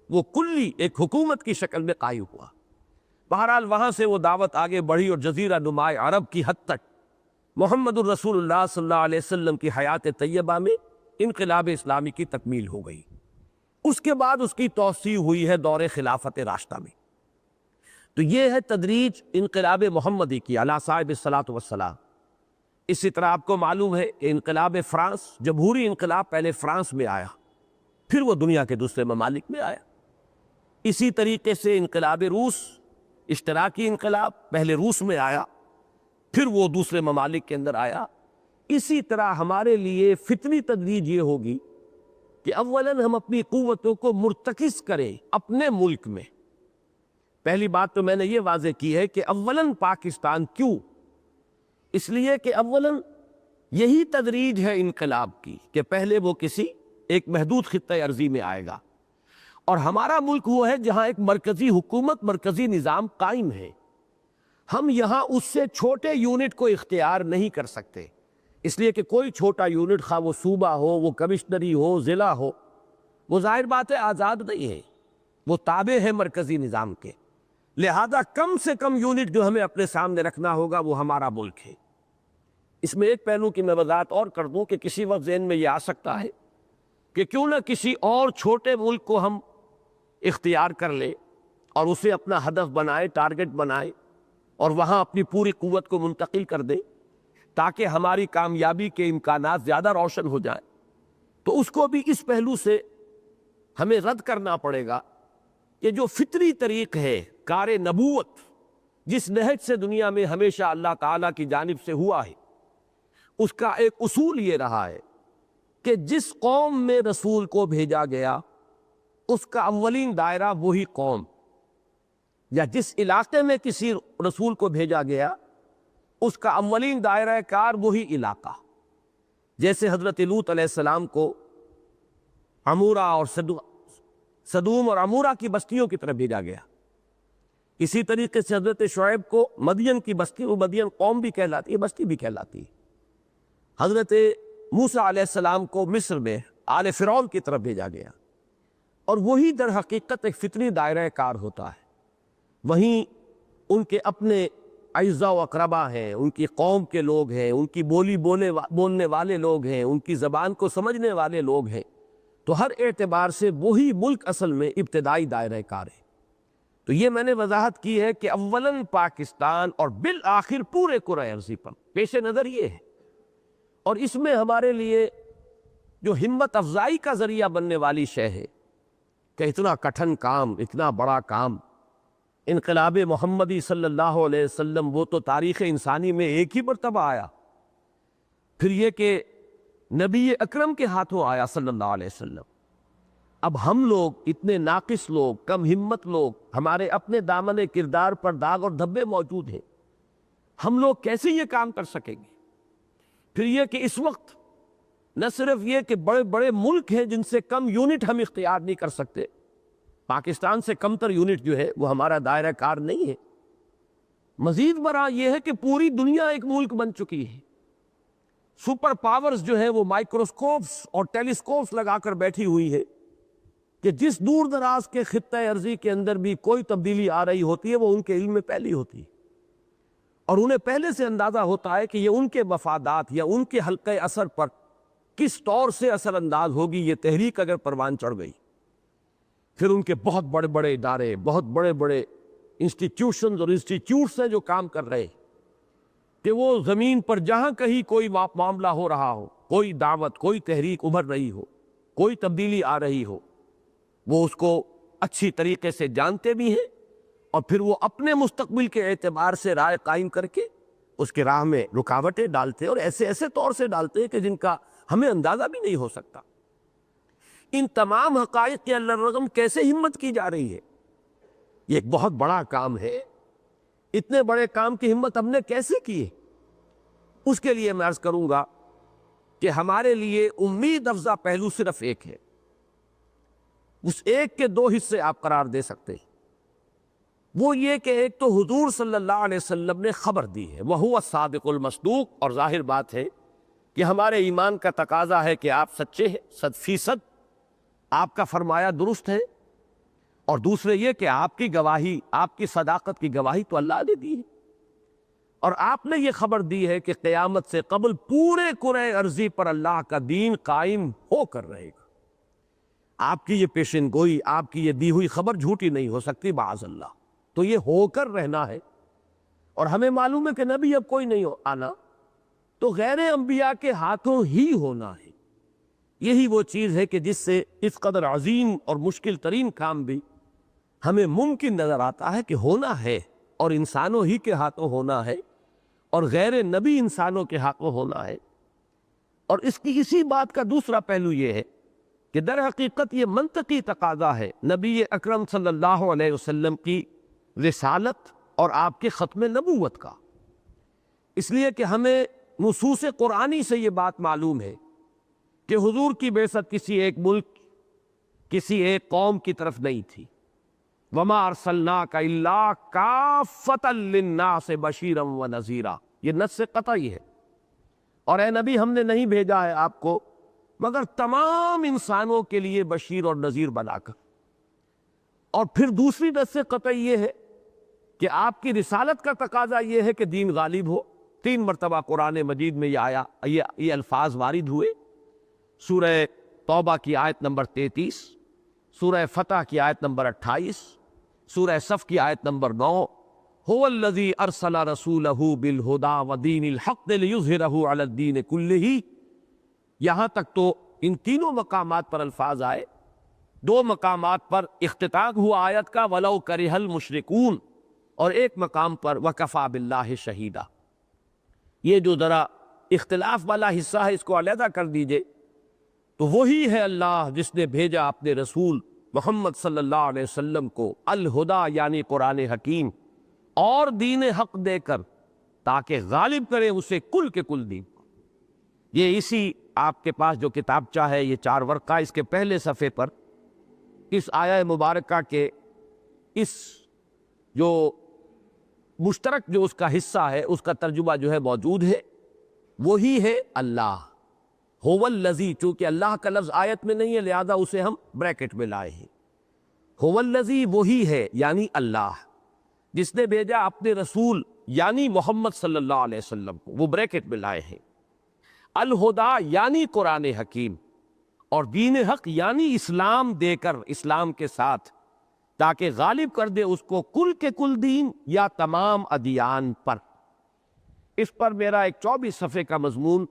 وہ کلی ایک حکومت کی شکل میں قائم ہوا۔ بہرحال وہاں سے وہ دعوت آگے بڑھی اور جزیرہ نماء عرب کی حد تک محمد الرسول اللہ صلی اللہ علیہ وسلم کی حیات طیبہ میں انقلاب اسلامی کی تکمیل ہو گئی۔ اس کے بعد اس کی توسیع ہوئی ہے دور خلافت راشدہ میں۔ تو یہ ہے تدریج انقلاب محمدی کی علی صاحب الصلاۃ والسلام۔ اسی طرح آپ کو معلوم ہے کہ انقلاب فرانس، جمہوری انقلاب پہلے فرانس میں آیا، پھر وہ دنیا کے دوسرے ممالک میں آیا۔ اسی طریقے سے انقلاب روس، اشتراکی انقلاب، پہلے روس میں آیا، پھر وہ دوسرے ممالک کے اندر آیا۔ اسی طرح ہمارے لیے فطری تدریج یہ ہوگی کہ اولاً ہم اپنی قوتوں کو مرتکز کریں اپنے ملک میں۔ پہلی بات تو میں نے یہ واضح کی ہے کہ اولاً پاکستان کیوں؟ اس لیے کہ اولاً یہی تدریج ہے انقلاب کی کہ پہلے وہ کسی ایک محدود خطہ ارضی میں آئے گا، اور ہمارا ملک وہ ہے جہاں ایک مرکزی حکومت، مرکزی نظام قائم ہے۔ ہم یہاں اس سے چھوٹے یونٹ کو اختیار نہیں کر سکتے، اس لیے کہ کوئی چھوٹا یونٹ، خواہ وہ صوبہ ہو، وہ کمشنری ہو، ضلع ہو، وہ ظاہر بات ہے آزاد نہیں ہے، وہ تابع ہے مرکزی نظام کے۔ لہذا کم سے کم یونٹ جو ہمیں اپنے سامنے رکھنا ہوگا وہ ہمارا ملک ہے۔ اس میں ایک پہلو کی میں وضاحت اور کر دوں کہ کسی وقت ذہن میں یہ آ سکتا ہے کہ کیوں نہ کسی اور چھوٹے ملک کو ہم اختیار کر لیں اور اسے اپنا ہدف بنائے، ٹارگٹ بنائے، اور وہاں اپنی پوری قوت کو منتقل کر دیں تاکہ ہماری کامیابی کے امکانات زیادہ روشن ہو جائیں۔ تو اس کو بھی اس پہلو سے ہمیں رد کرنا پڑے گا کہ جو فطری طریق ہے کار نبوت، جس نہج سے دنیا میں ہمیشہ اللہ تعالیٰ کی جانب سے ہوا ہے، اس کا ایک اصول یہ رہا ہے کہ جس قوم میں رسول کو بھیجا گیا اس کا اولین دائرہ وہی قوم، یا جس علاقے میں کسی رسول کو بھیجا گیا اس کا اولین دائرہ کار وہی علاقہ۔ جیسے حضرت لوط علیہ السلام کو عمورہ اور سدوم اور عمورہ کی بستیوں کی طرف بھیجا گیا، اسی طریقے سے حضرت شعیب کو مدین کی بستی، وہ مدین قوم بھی کہلاتی ہے، بستی بھی کہلاتی ہے۔ حضرت موسیٰ علیہ السلام کو مصر میں آل فرعون کی طرف بھیجا گیا، اور وہی در حقیقت ایک فطری دائرہ کار ہوتا ہے۔ وہیں ان کے اپنے اعزاء و اقربا ہیں، ان کی قوم کے لوگ ہیں، ان کی بولی بولنے والے لوگ ہیں، ان کی زبان کو سمجھنے والے لوگ ہیں، تو ہر اعتبار سے وہی ملک اصل میں ابتدائی دائرہ کار ہے۔ تو یہ میں نے وضاحت کی ہے کہ اولاً پاکستان اور بالآخر پورے کرۂ ارضی پر پیش نظر یہ ہے، اور اس میں ہمارے لیے جو ہمت افزائی کا ذریعہ بننے والی شے ہے کہ اتنا کٹھن کام، اتنا بڑا کام، انقلاب محمدی صلی اللہ علیہ وسلم، وہ تو تاریخ انسانی میں ایک ہی مرتبہ آیا، پھر یہ کہ نبی اکرم کے ہاتھوں آیا صلی اللہ علیہ وسلم۔ اب ہم لوگ اتنے ناقص لوگ، کم ہمت لوگ، ہمارے اپنے دامن کردار پر داغ اور دھبے موجود ہیں، ہم لوگ کیسے یہ کام کر سکیں گے؟ پھر یہ کہ اس وقت نہ صرف یہ کہ بڑے بڑے ملک ہیں جن سے کم یونٹ ہم اختیار نہیں کر سکتے، پاکستان سے کم تر یونٹ جو ہے وہ ہمارا دائرہ کار نہیں ہے، مزید برآں یہ ہے کہ پوری دنیا ایک ملک بن چکی ہے۔ سپر پاورز جو ہے وہ مائکروسکوپس اور ٹیلیسکوپس لگا کر بیٹھی ہوئی ہے کہ جس دور دراز کے خطہ ارضی کے اندر بھی کوئی تبدیلی آ رہی ہوتی ہے وہ ان کے علم میں پہلی ہوتی ہے، اور انہیں پہلے سے اندازہ ہوتا ہے کہ یہ ان کے مفادات یا ان کے حلقہ اثر پر کس طور سے اثر انداز ہوگی یہ تحریک اگر پروان چڑھ گئی۔ پھر ان کے بہت بڑے بڑے ادارے، بہت بڑے بڑے انسٹیٹیوشنز اور انسٹیٹیوٹس ہیں جو کام کر رہے ہیں کہ وہ زمین پر جہاں کہیں کوئی معاملہ ہو رہا ہو، کوئی دعوت، کوئی تحریک ابھر رہی ہو، کوئی تبدیلی آ رہی ہو، وہ اس کو اچھی طریقے سے جانتے بھی ہیں، اور پھر وہ اپنے مستقبل کے اعتبار سے رائے قائم کر کے اس کے راہ میں رکاوٹیں ڈالتے ہیں، اور ایسے ایسے طور سے ڈالتے ہیں کہ جن کا ہمیں اندازہ بھی نہیں ہو سکتا۔ ان تمام حقائق کے اللہ رغم کیسے ہمت کی جا رہی ہے؟ یہ ایک بہت بڑا کام ہے۔ اتنے بڑے کام کی ہمت ہم نے کیسے کی ہے؟ اس کے لیے میں عرض کروں گا کہ ہمارے لیے امید افزا پہلو صرف ایک ہے، اس ایک کے دو حصے آپ قرار دے سکتے ہیں۔ وہ یہ کہ ایک تو حضور صلی اللہ علیہ وسلم نے خبر دی ہے، وَهُوَ الصادق المصدوق، اور ظاہر بات ہے کہ ہمارے ایمان کا تقاضا ہے کہ آپ سچے ہیں، 100% آپ کا فرمایا درست ہے، اور دوسرے یہ کہ آپ کی گواہی، آپ کی صداقت کی گواہی تو اللہ نے دی ہے۔ اور آپ نے یہ خبر دی ہے کہ قیامت سے قبل پورے کرۂ ارضی پر اللہ کا دین قائم ہو کر رہے گا۔ آپ کی یہ پیشن گوئی، آپ کی یہ دی ہوئی خبر جھوٹی نہیں ہو سکتی معاذ اللہ۔ تو یہ ہو کر رہنا ہے، اور ہمیں معلوم ہے کہ نبی اب کوئی نہیں آنا، تو غیر انبیاء کے ہاتھوں ہی ہونا ہے۔ یہی وہ چیز ہے کہ جس سے اس قدر عظیم اور مشکل ترین کام بھی ہمیں ممکن نظر آتا ہے کہ ہونا ہے، اور انسانوں ہی کے ہاتھوں ہونا ہے، اور غیر نبی انسانوں کے ہاتھوں ہونا ہے۔ اور اس کی اسی بات کا دوسرا پہلو یہ ہے کہ در حقیقت یہ منطقی تقاضا ہے نبی اکرم صلی اللہ علیہ وسلم کی رسالت اور آپ کے ختم نبوت کا، اس لیے کہ ہمیں نصوص قرآنی سے یہ بات معلوم ہے کہ حضور کی بعثت کسی ایک ملک، کسی ایک قوم کی طرف نہیں تھی۔ وَمَا أَرْسَلْنَاكَ إِلَّا كَافَّةً لِلنَّاسِ بَشِيرًا وَنَذِيرًا، یہ نص قطعی ہے۔ اور اے نبی، ہم نے نہیں بھیجا ہے آپ کو مگر تمام انسانوں کے لیے بشیر اور نذیر بنا کر۔ اور پھر دوسری نص قطعی یہ ہے کہ آپ کی رسالت کا تقاضا یہ ہے کہ دین غالب ہو۔ 3 مرتبہ قرآن مجید میں یہ الفاظ وارد ہوئے۔ سورہ توبہ کی آیت نمبر 33، سورہ فتح کی آیت نمبر 28، سورہ صف کی آیت نمبر 9، هو الذی ارسل رسولہ بالہدی ودین الحق لیظہرہ علی الدین کلہ۔ یہاں تک تو ان تینوں مقامات پر الفاظ آئے۔ 2 مقامات پر اختتام ہوا آیت کا وَلَوْ کَرِہَ الْمُشْرِكُونَ، اور ایک مقام پر وَكَفَى بِاللَّهِ شَهِيدًا۔ یہ جو ذرا اختلاف والا حصہ ہے اس کو علیحدہ کر دیجئے۔ تو وہی ہے اللہ جس نے بھیجا اپنے رسول محمد صلی اللہ علیہ وسلم کو الہدا یعنی قرآن حکیم اور دین حق دے کر، تاکہ غالب کرے اسے کل کے کل دین۔ یہ اسی آپ کے پاس جو کتابچہ ہے، یہ 4 ورقہ، اس کے پہلے صفحے پر اس آیہ مبارکہ کے اس جو مشترک جو اس کا حصہ ہے اس کا ترجمہ جو ہے موجود ہے۔ وہی ہے اللہ، هو الذی، چونکہ اللہ کا لفظ آیت میں نہیں ہے لہذا اسے ہم بریکٹ میں لائے ہیں۔ هو الذی، وہی ہے یعنی اللہ، جس نے بھیجا اپنے رسول یعنی محمد صلی اللہ علیہ وسلم کو، وہ بریکٹ میں لائے ہیں۔ الہدا یعنی قرآن حکیم، اور دین حق یعنی اسلام دے کر، اسلام کے ساتھ، تاکہ غالب کر دے اس کو کل کے کل دین یا تمام ادیان پر۔ اس پر میرا ایک 24 صفحے کا مضمون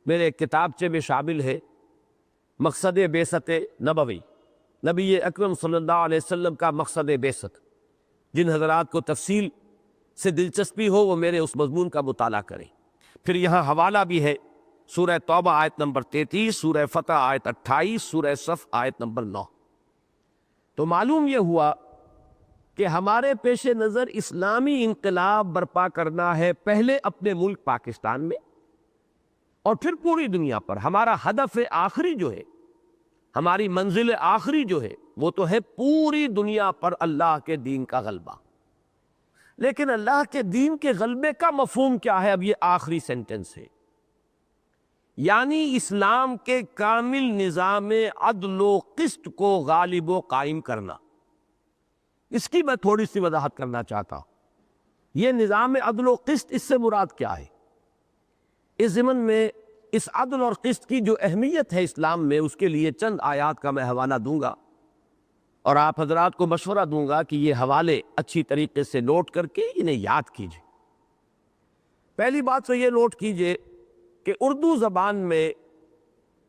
میرے کتابچے میں شامل ہے، مقصد بعثت نبوی، نبی اکرم صلی اللہ علیہ وسلم کا مقصد بعثت۔ جن حضرات کو تفصیل سے دلچسپی ہو وہ میرے اس مضمون کا مطالعہ کریں۔ پھر یہاں حوالہ بھی ہے، سورہ توبہ آیت نمبر 33، سورہ فتح آیت 28، سورہ صف آیت نمبر 9۔ تو معلوم یہ ہوا کہ ہمارے پیش نظر اسلامی انقلاب برپا کرنا ہے، پہلے اپنے ملک پاکستان میں اور پھر پوری دنیا پر۔ ہمارا ہدف آخری جو ہے، ہماری منزل آخری جو ہے، وہ تو ہے پوری دنیا پر اللہ کے دین کا غلبہ۔ لیکن اللہ کے دین کے غلبے کا مفہوم کیا ہے؟ اب یہ آخری سینٹنس ہے، یعنی اسلام کے کامل نظام عدل و قسط کو غالب و قائم کرنا۔ اس کی میں تھوڑی سی وضاحت کرنا چاہتا ہوں۔ یہ نظام عدل و قسط، اس سے مراد کیا ہے؟ اس ضمن میں اس عدل اور قسط کی جو اہمیت ہے اسلام میں، اس کے لیے چند آیات کا میں حوالہ دوں گا، اور آپ حضرات کو مشورہ دوں گا کہ یہ حوالے اچھی طریقے سے نوٹ کر کے انہیں یاد کیجیے۔ پہلی بات تو یہ نوٹ کیجیے کہ اردو زبان میں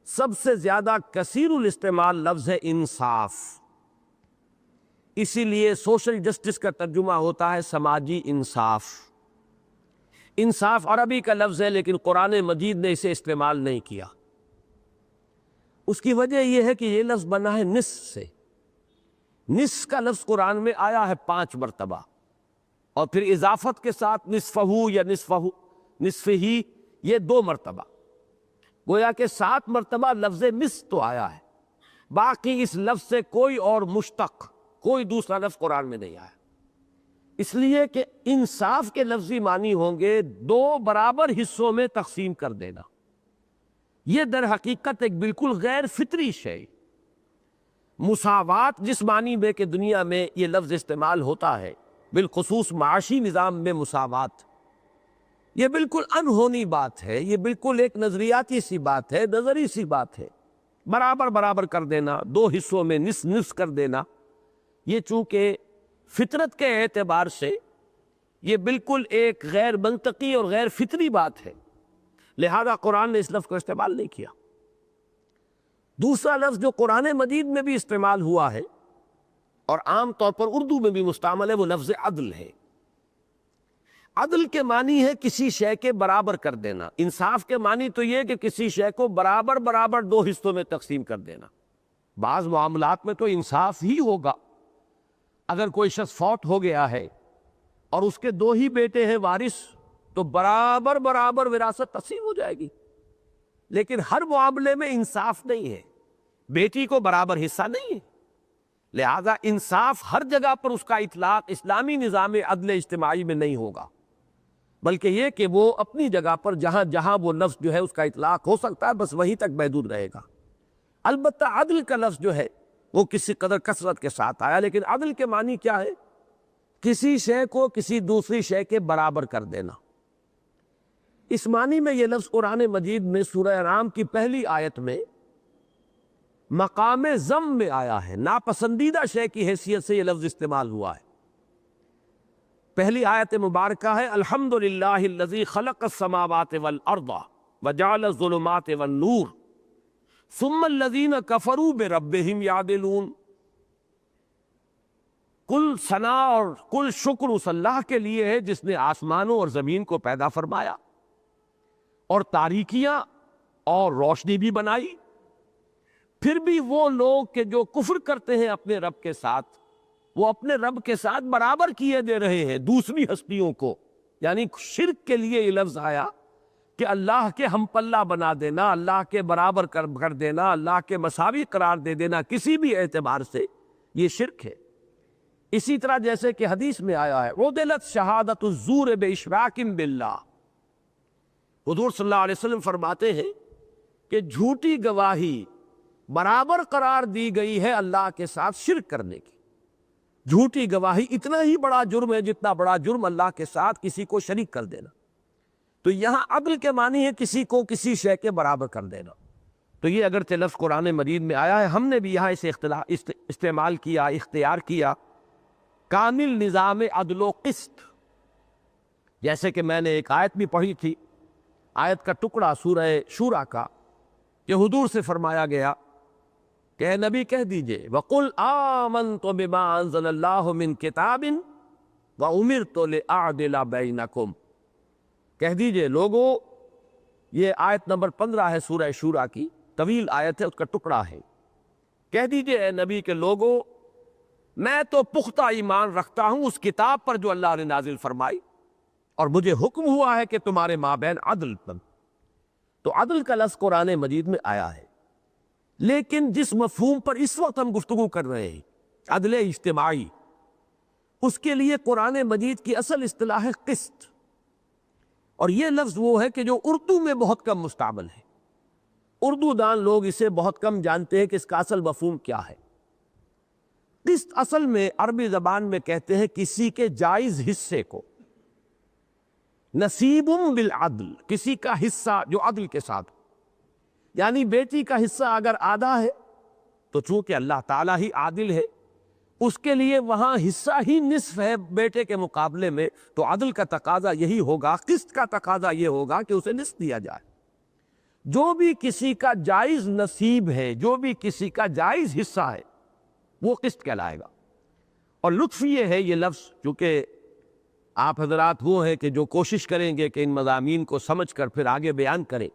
سب سے زیادہ کثیر الاستعمال لفظ ہے انصاف۔ اسی لیے سوشل جسٹس کا ترجمہ ہوتا ہے سماجی انصاف۔ انصاف عربی کا لفظ ہے لیکن قرآن مجید نے اسے استعمال نہیں کیا۔ اس کی وجہ یہ ہے کہ یہ لفظ بنا ہے نصف سے۔ نصف کا لفظ قرآن میں آیا ہے 5 مرتبہ، اور پھر اضافت کے ساتھ نصفہ یا نصف ہی، یہ 2 مرتبہ، گویا کہ 7 مرتبہ لفظ نصف تو آیا ہے۔ باقی اس لفظ سے کوئی اور مشتق، کوئی دوسرا لفظ قرآن میں نہیں آیا، اس لیے کہ انصاف کے لفظی معنی ہوں گے 2 برابر حصوں میں تقسیم کر دینا۔ یہ در حقیقت ایک بالکل غیر فطری شے۔ مساوات جس معنی میں کہ دنیا میں یہ لفظ استعمال ہوتا ہے، بالخصوص معاشی نظام میں مساوات، یہ بالکل انہونی بات ہے، یہ بالکل ایک نظریاتی سی بات ہے، نظری سی بات ہے۔ برابر برابر کر دینا، دو حصوں میں نصف نصف کر دینا، یہ چونکہ فطرت کے اعتبار سے یہ بالکل ایک غیر منطقی اور غیر فطری بات ہے، لہذا قرآن نے اس لفظ کو استعمال نہیں کیا۔ دوسرا لفظ جو قرآن مجید میں بھی استعمال ہوا ہے اور عام طور پر اردو میں بھی مستعمل ہے، وہ لفظ عدل ہے۔ عدل کے معنی ہے کسی شے کے برابر کر دینا، انصاف کے معنی تو یہ کہ کسی شے کو برابر برابر دو حصوں میں تقسیم کر دینا۔ بعض معاملات میں تو انصاف ہی ہوگا، اگر کوئی شخص فوت ہو گیا ہے اور اس کے دو ہی بیٹے ہیں وارث، تو برابر برابر وراثت تقسیم ہو جائے گی، لیکن ہر معاملے میں انصاف نہیں ہے، بیٹی کو برابر حصہ نہیں ہے، لہذا انصاف ہر جگہ پر اس کا اطلاق اسلامی نظام عدل اجتماعی میں نہیں ہوگا، بلکہ یہ کہ وہ اپنی جگہ پر جہاں جہاں وہ لفظ جو ہے اس کا اطلاق ہو سکتا ہے بس وہیں تک محدود رہے گا۔ البتہ عدل کا لفظ جو ہے وہ کسی قدر کثرت کے ساتھ آیا، لیکن عدل کے معنی کیا ہے؟ کسی شے کو کسی دوسری شے کے برابر کر دینا۔ اس معنی میں یہ لفظ قرآن مجید میں سورہ انعام کی پہلی آیت میں مقام ذم میں آیا ہے، ناپسندیدہ شے کی حیثیت سے یہ لفظ استعمال ہوا ہے۔ پہلی آیت مبارکہ ہے الحمدللہ الذی خلق السماوات والارض وجعل الظلمات والنور ثم الذین کفروا بربہم یعدلون۔ کل ثنا اور کل شکر اس اللہ کے لیے ہے جس نے آسمانوں اور زمین کو پیدا فرمایا اور تاریکیاں اور روشنی بھی بنائی، پھر بھی وہ لوگ کہ جو کفر کرتے ہیں اپنے رب کے ساتھ، وہ اپنے رب کے ساتھ برابر کیے دے رہے ہیں دوسری ہستیوں کو، یعنی شرک کے لیے یہ لفظ آیا کہ اللہ کے ہم پلہ بنا دینا، اللہ کے برابر کر دینا، اللہ کے مساوی قرار دے دینا کسی بھی اعتبار سے، یہ شرک ہے۔ اسی طرح جیسے کہ حدیث میں آیا ہے عُدِلَتْ شہادت الزور بِإِشْرَاكٍ بِاللَّهِ، حضور صلی اللہ علیہ وسلم فرماتے ہیں کہ جھوٹی گواہی برابر قرار دی گئی ہے اللہ کے ساتھ شرک کرنے کی۔ جھوٹی گواہی اتنا ہی بڑا جرم ہے جتنا بڑا جرم اللہ کے ساتھ کسی کو شریک کر دینا۔ تو یہاں عدل کے معنی ہے کسی کو کسی شے کے برابر کر دینا۔ تو یہ اگرچہ لفظ قرآن مجید میں آیا ہے، ہم نے بھی یہاں اسے استعمال کیا، اختیار کیا، کامل نظام عدل و قسط۔ جیسے کہ میں نے ایک آیت بھی پڑھی تھی، آیت کا ٹکڑا سورہ شورا کا، کہ حضور سے فرمایا گیا کہ اے نبی کہہ دیجئے وَقُلْ آمَنْتُ بِمَا أَنزَلَ اللَّهُ مِنْ كِتَابٍ وَأُمِرْتُ لِأَعْدِلَ بَيْنَكُمْ۔ کہہ دیجئے لوگو، یہ آیت نمبر 15 ہے سورہ شورا کی، طویل آیت ہے، اس کا ٹکڑا ہے۔ کہہ دیجئے اے نبی کے لوگو، میں تو پختہ ایمان رکھتا ہوں اس کتاب پر جو اللہ نے نازل فرمائی، اور مجھے حکم ہوا ہے کہ تمہارے مابین عدل بن۔ تو عدل کا لفظ قرآن مجید میں آیا ہے، لیکن جس مفہوم پر اس وقت ہم گفتگو کر رہے ہیں، عدل اجتماعی، اس کے لیے قرآن مجید کی اصل اصطلاح ہے قسط، اور یہ لفظ وہ ہے کہ جو اردو میں بہت کم مستعمل ہے۔ اردو دان لوگ اسے بہت کم جانتے ہیں کہ اس کا اصل مفہوم کیا ہے۔ قسط اصل میں عربی زبان میں کہتے ہیں کسی کے جائز حصے کو، نصیب بالعدل، کسی کا حصہ جو عدل کے ساتھ، یعنی بیٹی کا حصہ اگر آدھا ہے تو چونکہ اللہ تعالیٰ ہی عادل ہے، اس کے لیے وہاں حصہ ہی نصف ہے بیٹے کے مقابلے میں، تو عدل کا تقاضا یہی ہوگا، قسط کا تقاضا یہ ہوگا کہ اسے نصف دیا جائے۔ جو بھی کسی کا جائز نصیب ہے، جو بھی کسی کا جائز حصہ ہے، وہ قسط کہلائے گا۔ اور لطف یہ ہے، یہ لفظ چونکہ آپ حضرات وہ ہیں کہ جو کوشش کریں گے کہ ان مضامین کو سمجھ کر پھر آگے بیان کریں،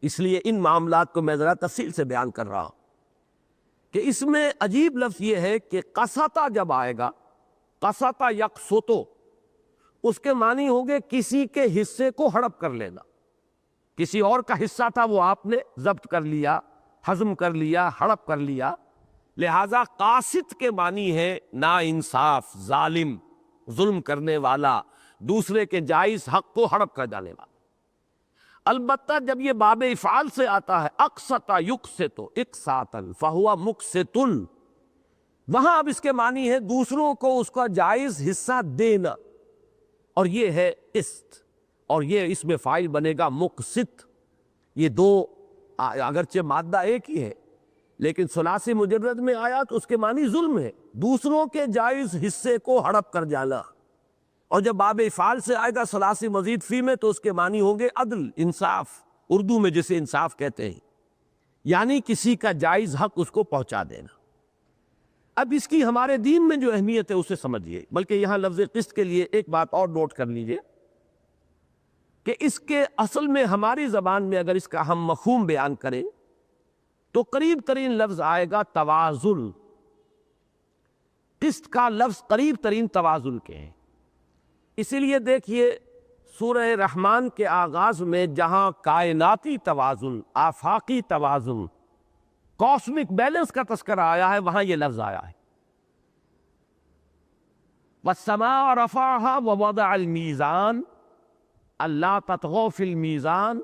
اس لیے ان معاملات کو میں ذرا تفصیل سے بیان کر رہا ہوں کہ اس میں عجیب لفظ یہ ہے کہ قسطہ جب آئے گا، قسطہ یقسطو، اس کے معنی ہوں گے کسی کے حصے کو ہڑپ کر لینا۔ کسی اور کا حصہ تھا، وہ آپ نے ضبط کر لیا، ہضم کر لیا، ہڑپ کر لیا، لہذا قاسط کے معنی ہے نا انصاف، ظالم، ظلم کرنے والا، دوسرے کے جائز حق کو ہڑپ کر جانے والا۔ البتہ جب یہ باب افعال سے آتا ہے اقسط یقسط اقساطا فہو مقسط، وہاں اب اس کے معنی ہے دوسروں کو اس کا جائز حصہ دینا، اور یہ ہے قسط۔ اور یہ اس میں فاعل بنے گا مقسط. یہ دو اگرچہ مادہ ایک ہی ہے لیکن ثلاثی مجرد میں آیا تو اس کے معنی ظلم ہے، دوسروں کے جائز حصے کو ہڑپ کر جانا. اور جب باب افعال سے آئے گا ثلاثی مزید فی میں تو اس کے معنی ہوں گے عدل، انصاف، اردو میں جسے انصاف کہتے ہیں، یعنی کسی کا جائز حق اس کو پہنچا دینا. اب اس کی ہمارے دین میں جو اہمیت ہے اسے سمجھیے. بلکہ یہاں لفظ قسط کے لیے ایک بات اور نوٹ کر لیجئے کہ اس کے اصل میں ہماری زبان میں اگر اس کا ہم مفہوم بیان کریں تو قریب ترین لفظ آئے گا توازن. قسط کا لفظ قریب ترین توازن کے ہیں. اسی لیے دیکھیے سورہ رحمان کے آغاز میں جہاں کائناتی توازن، آفاقی توازن، کاسمک بیلنس کا تذکرہ آیا ہے وہاں یہ لفظ آیا ہے. وَالسَّمَاءَ رَفَعَهَا وَوَضَعَ الْمِيزَانَ أَلَّا تَطْغَوْا فِي الْمِيزَانِ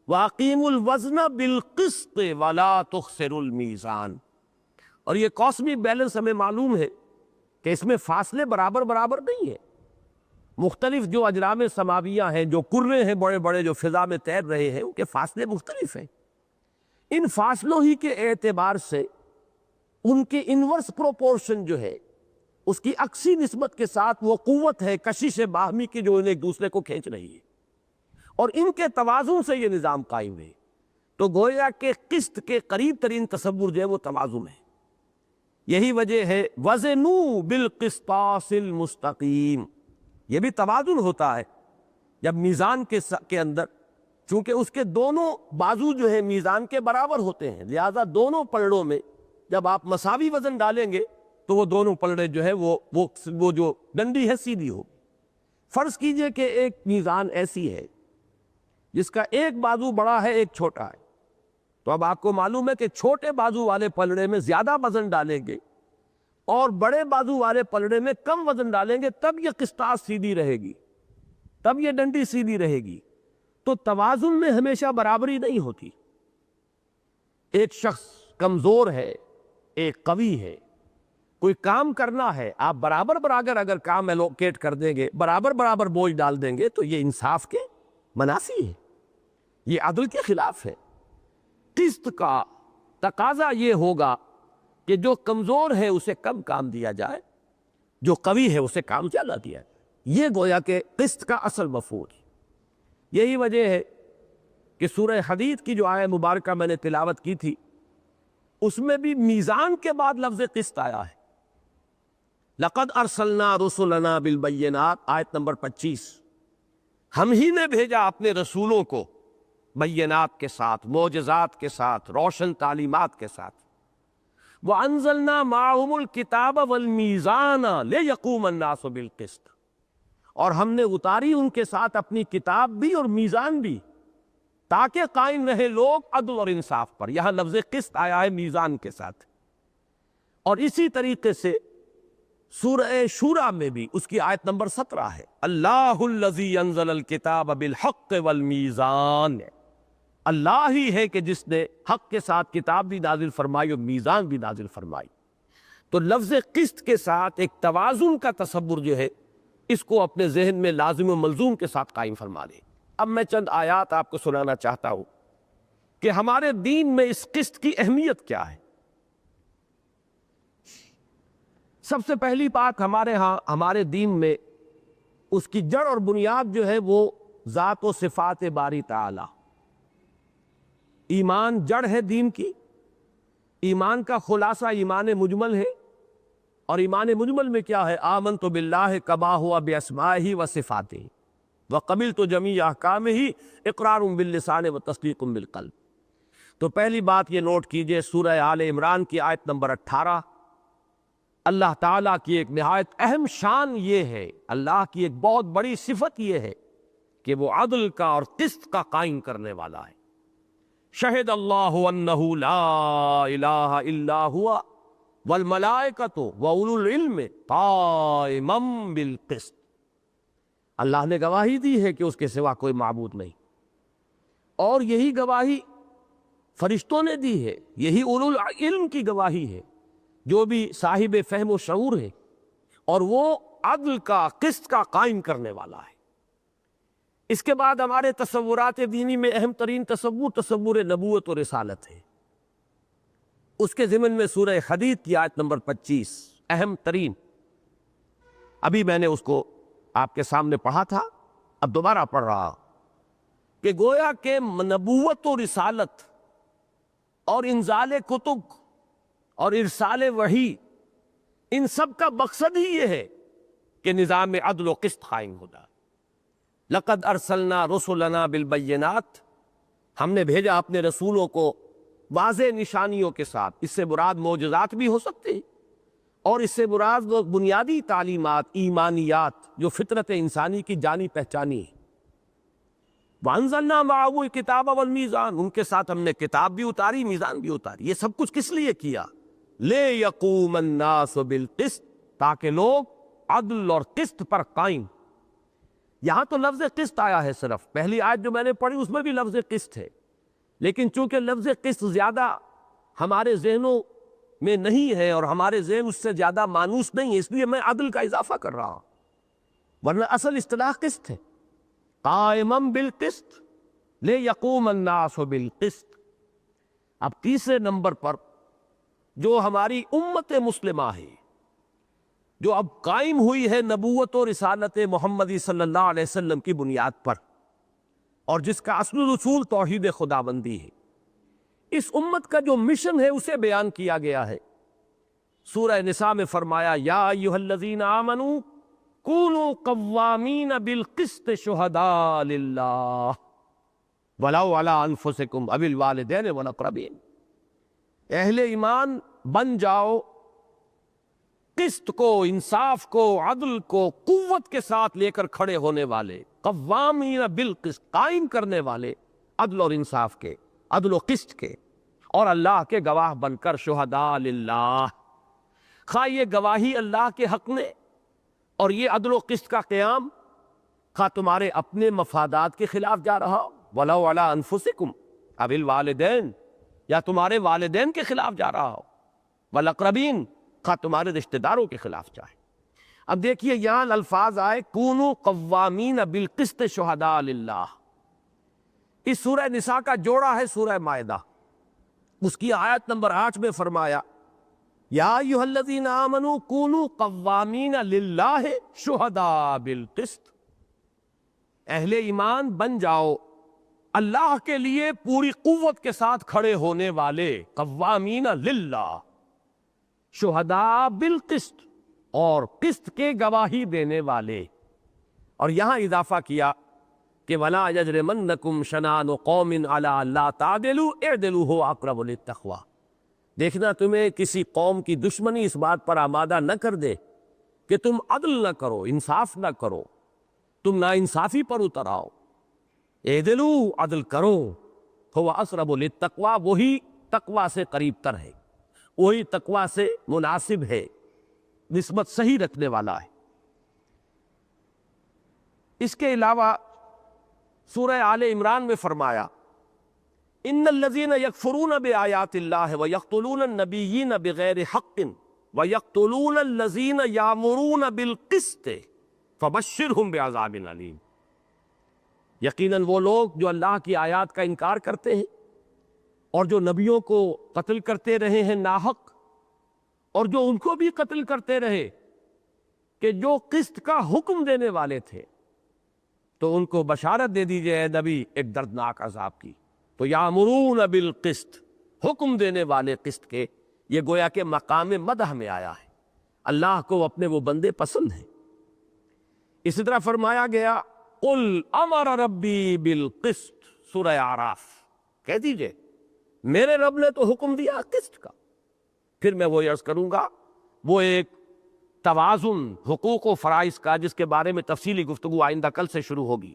وَأَقِيمُوا الْوَزْنَ بِالْقِسْطِ وَلَا تُخْسِرُوا الْمِيزَانَ. اور یہ کاسمک بیلنس ہمیں معلوم ہے کہ اس میں فاصلے برابر برابر نہیں ہیں. مختلف جو اجرام سماویہ ہیں، جو کرے ہیں بڑے بڑے جو فضا میں تیر رہے ہیں، ان کے فاصلے مختلف ہیں. ان فاصلوں ہی کے اعتبار سے ان کے انورس پروپورشن جو ہے اس کی عکسی نسبت کے ساتھ وہ قوت ہے کشش باہمی کی جو انہیں ایک دوسرے کو کھینچ رہی ہے، اور ان کے توازن سے یہ نظام قائم ہے. تو گویا کہ قسط کے قریب ترین تصور جو ہے وہ توازن ہے. یہی وجہ ہے وزنوا بالقسطاس المستقیم. یہ بھی توازن ہوتا ہے جب میزان کے اندر، چونکہ اس کے دونوں بازو جو ہے میزان کے برابر ہوتے ہیں، لہذا دونوں پلڑوں میں جب آپ مساوی وزن ڈالیں گے تو وہ دونوں پلڑے جو ہے وہ جو ڈنڈی ہے سیدھی ہوگی. فرض کیجئے کہ ایک میزان ایسی ہے جس کا ایک بازو بڑا ہے ایک چھوٹا ہے، تو اب آپ کو معلوم ہے کہ چھوٹے بازو والے پلڑے میں زیادہ وزن ڈالیں گے اور بڑے بازو والے پلڑے میں کم وزن ڈالیں گے تب یہ قسطاس سیدھی رہے گی، تب یہ ڈنڈی سیدھی رہے گی. تو توازن میں ہمیشہ برابری نہیں ہوتی. ایک شخص کمزور ہے، ایک قوی ہے، کوئی کام کرنا ہے، آپ برابر برابر اگر کام ایلوکیٹ کر دیں گے، برابر برابر بوجھ ڈال دیں گے تو یہ انصاف کے منافی ہے، یہ عدل کے خلاف ہے. قسط کا تقاضا یہ ہوگا کہ جو کمزور ہے اسے کم کام دیا جائے، جو قوی ہے اسے کام زیادہ دیا جائے. یہ گویا کہ قسط کا اصل مفہوم ہے. یہی وجہ ہے کہ سورہ حدید کی جو آیہ مبارکہ میں نے تلاوت کی تھی اس میں بھی میزان کے بعد لفظ قسط آیا ہے. لقد ارسلنا رسلنا بالبینات، آیت نمبر 25. ہم ہی نے بھیجا اپنے رسولوں کو بینات کے ساتھ، معجزات کے ساتھ، روشن تعلیمات کے ساتھ. وَأَنزَلْنَا مَعَهُمُ الْكِتَابَ وَالْمِيزَانَ لِيَقُومَ النَّاسُ بِالْقِسْطِ. اور ہم نے اتاری ان کے ساتھ اپنی کتاب بھی اور میزان بھی تاکہ قائم رہے لوگ عدل اور انصاف پر. یہاں لفظ قسط آیا ہے میزان کے ساتھ. اور اسی طریقے سے سورہ شورى میں بھی اس کی آیت نمبر 17 ہے اللہ الذی انزل الکتاب بالحق والمیزان. اللہ ہی ہے کہ جس نے حق کے ساتھ کتاب بھی نازل فرمائی اور میزان بھی نازل فرمائی. تو لفظ قسط کے ساتھ ایک توازن کا تصور جو ہے اس کو اپنے ذہن میں لازم و ملزوم کے ساتھ قائم فرما لیں. اب میں چند آیات آپ کو سنانا چاہتا ہوں کہ ہمارے دین میں اس قسط کی اہمیت کیا ہے. سب سے پہلی بات ہمارے دین میں اس کی جڑ اور بنیاد جو ہے وہ ذات و صفات باری تعالی. ایمان جڑ ہے دین کی. ایمان کا خلاصہ ایمان مجمل ہے، اور ایمان مجمل میں کیا ہے؟ آمنت باللہ کما ہوا باسمائہ و صفاتہ وقبلت جمیع احکامہ اقرار باللسان و تصدیق بالقلب. تو پہلی بات یہ نوٹ کیجئے سورہ آل عمران کی آیت نمبر 18. اللہ تعالیٰ کی ایک نہایت اہم شان یہ ہے، اللہ کی ایک بہت بڑی صفت یہ ہے کہ وہ عدل کا اور قسط کا قائم کرنے والا ہے. شہد اللہ انہ لا الہ الا ہوا والملائکۃ واولو العلم قائما بالقسط. اللہ نے گواہی دی ہے کہ اس کے سوا کوئی معبود نہیں، اور یہی گواہی فرشتوں نے دی ہے، یہی اولو العلم کی گواہی ہے جو بھی صاحب فہم و شعور ہے، اور وہ عدل کا قسط کا قائم کرنے والا ہے. اس کے بعد ہمارے تصورات دینی میں اہم ترین تصور نبوت و رسالت ہے۔ اس کے ضمن میں سورہ حدید کی آیت نمبر 25 اہم ترین، ابھی میں نے اس کو آپ کے سامنے پڑھا تھا، اب دوبارہ پڑھ رہا کہ گویا کہ نبوت و رسالت اور انزال کتب اور ارسال وحی، ان سب کا مقصد ہی یہ ہے کہ نظام عدل و قسط قائم ہوتا۔ لقد ارسلنا رسلنا بالبینات، ہم نے بھیجا اپنے رسولوں کو واضح نشانیوں کے ساتھ۔ اس سے مراد معجزات بھی ہو سکتے ہیں، اور اس سے مراد وہ بنیادی تعلیمات، ایمانیات جو فطرت انسانی کی جانی پہچانی ہے۔ وَأَنزَلْنَا مَعَهُ الْكِتَابَ وَالْمِيزَانَ، ان کے ساتھ ہم نے کتاب بھی اتاری، میزان بھی اتاری۔ یہ سب کچھ کس لیے کیا؟ لِيَقُومَ النَّاسُ بِالْقِسْطِ، تاکہ لوگ عدل اور قسط پر قائم۔ یہاں تو لفظ قسط آیا ہے، صرف پہلی آیت جو میں نے پڑھی اس میں بھی لفظ قسط ہے، لیکن چونکہ لفظ قسط زیادہ ہمارے ذہنوں میں نہیں ہے اور ہمارے ذہن اس سے زیادہ مانوس نہیں ہے، اس لیے میں عدل کا اضافہ کر رہا ہوں، ورنہ اصل اصطلاح قسط ہے۔ قائما بالقسط لیقوم الناس بالقسط۔ اب تیسرے نمبر پر جو ہماری امت مسلمہ ہے، جو اب قائم ہوئی ہے نبوت و رسالت محمدی صلی اللہ علیہ وسلم کی بنیاد پر، اور جس کا اصل اصول توحید خداوندی ہے، اس امت کا جو مشن ہے اسے بیان کیا گیا ہے۔ سورہ نساء میں فرمایا یا ایھا الذین آمنوا کونوا قوامین بالقسط شہداء للہ ولو علی انفسکم او الوالدین والاقربین، اہل ایمان بن جاؤ قسط کو، انصاف کو، عدل کو قوت کے ساتھ لے کر کھڑے ہونے والے، قوامین بالقسط، قائم کرنے والے عدل اور انصاف کے، عدل و قسط کے، اور اللہ کے گواہ بن کر شہداء للہ، خواہ یہ گواہی اللہ کے حق میں اور یہ عدل و قسط کا قیام خواہ تمہارے اپنے مفادات کے خلاف جا رہا ہو، ولو علی انفسکم او الوالدین، یا تمہارے والدین کے خلاف جا رہا ہو، والاقربین، خواہ تمہارے رشتہ داروں کے خلاف جائے۔ اب دیکھیے یہاں الفاظ آئے کونوا قوامین بالقسط شہداء للہ، اس سورہ نساء کا جوڑا ہے سورہ مائدہ، اس کی آیت نمبر 8 میں فرمایا یا ایھا الذین آمنوا کونوا قوامین للہ شہداء بالقسط، اہل ایمان بن جاؤ اللہ کے لیے پوری قوت کے ساتھ کھڑے ہونے والے، قوامین للہ، شہداء بالقسط، اور قسط کے گواہی دینے والے۔ اور یہاں اضافہ کیا کہ وَلَا يَجْرِمَنَّكُمْ شَنَآنُ قَوْمٍ عَلَىٰ أَلَّا تَعْدِلُوا اعْدِلُوا هُوَ أَقْرَبُ لِلتَّقْوَىٰ، دیکھنا تمہیں کسی قوم کی دشمنی اس بات پر آمادہ نہ کر دے کہ تم عدل نہ کرو، انصاف نہ کرو، تم ناانصافی پر اتر آؤ، اعدلوا، عدل کرو، هو اقرب للتقویٰ، وہی تقویٰ سے قریب تر ہے، وہی تقویٰ سے مناسب ہے، نسبت صحیح رکھنے والا ہے۔ اس کے علاوہ سورہ آل عمران میں فرمایا ان الذین یکفرون بآیات اللہ ویقتلون النبیین بغیر حق ویقتلون الذین یامرون بالقسط فبشرہم بعذاب علیم، یقیناً وہ لوگ جو اللہ کی آیات کا انکار کرتے ہیں اور جو نبیوں کو قتل کرتے رہے ہیں ناحق، اور جو ان کو بھی قتل کرتے رہے کہ جو قسط کا حکم دینے والے تھے، تو ان کو بشارت دے دیجئے اے نبی ایک دردناک عذاب کی۔ تو یامرون بالقسط، حکم دینے والے قسط کے، یہ گویا کہ مقام مدح میں آیا ہے، اللہ کو اپنے وہ بندے پسند ہیں۔ اسی طرح فرمایا گیا قل امر ربی بالقسط، سورہ اعراف، کہہ دیجئے میرے رب نے تو حکم دیا قسط کا۔ پھر میں وہ عرض کروں گا وہ ایک توازن حقوق و فرائض کا، جس کے بارے میں تفصیلی گفتگو آئندہ کل سے شروع ہوگی۔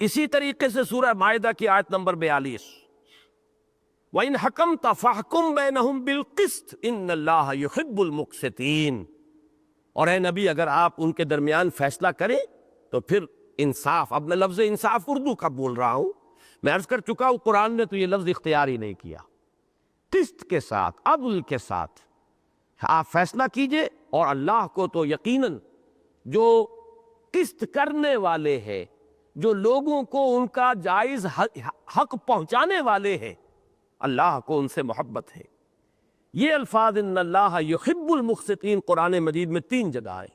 اسی طریقے سے سورہ مائدہ کی آیت نمبر 42 وَإِنْ حَكَمْتَ فَاحْكُمْ بَيْنَهُمْ بِالْقِسْطِ إِنَّ اللَّهَ يُحِبُّ الْمُقْسِطِينَ، اور اے نبی اگر آپ ان کے درمیان فیصلہ کریں تو پھر انصاف، اب میں لفظ انصاف اردو کا بول رہا ہوں، میں عرض کر چکا ہوں قرآن نے تو یہ لفظ اختیار ہی نہیں کیا، قسط کے ساتھ، عدل کے ساتھ آپ فیصلہ کیجئے، اور اللہ کو تو یقیناً جو قسط کرنے والے ہیں جو لوگوں کو ان کا جائز حق پہنچانے والے ہیں، اللہ کو ان سے محبت ہے۔ یہ الفاظ ان اللہ یحب المقسطین قرآن مجید میں 3 جگہ آئے،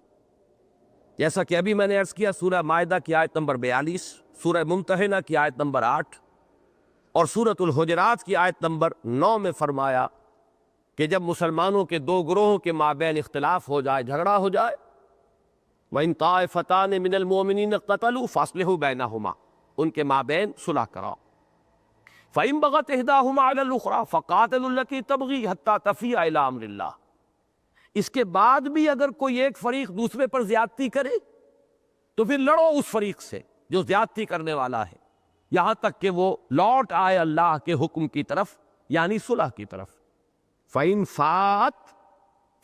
جیسا کہ ابھی میں نے عرض کیا، سورہ مائدہ کی آیت نمبر 42، سورہ ممتحنہ کی آیت نمبر 8 اور سورۃ الحجرات کی آیت نمبر 9 میں فرمایا کہ جب مسلمانوں کے 2 گروہوں کے مابین اختلاف ہو جائے، جھگڑا ہو جائے، وَإِن طَائِفَتَانِ مِنَ الْمُؤْمِنِينَ اقْتَتَلُوا فَأَصْلِحُوا بَيْنَهُمَا، ان کے مابین صلح کراؤ۔ فَإِن بَغَتْ إِحْدَاهُمَا عَلَى الْأُخْرَى فَقَاتِلُوا الَّتِي تَبْغِي حَتَّى تَفِيءَ إِلَىٰ أَمْرِ اللَّهِ، اس کے بعد بھی اگر کوئی ایک فریق دوسرے پر زیادتی کرے تو پھر لڑو اس فریق سے جو زیادتی کرنے والا ہے، یہاں تک کہ وہ لوٹ آئے اللہ کے حکم کی طرف، یعنی صلح کی طرف۔ فَإِن فَاءَتْ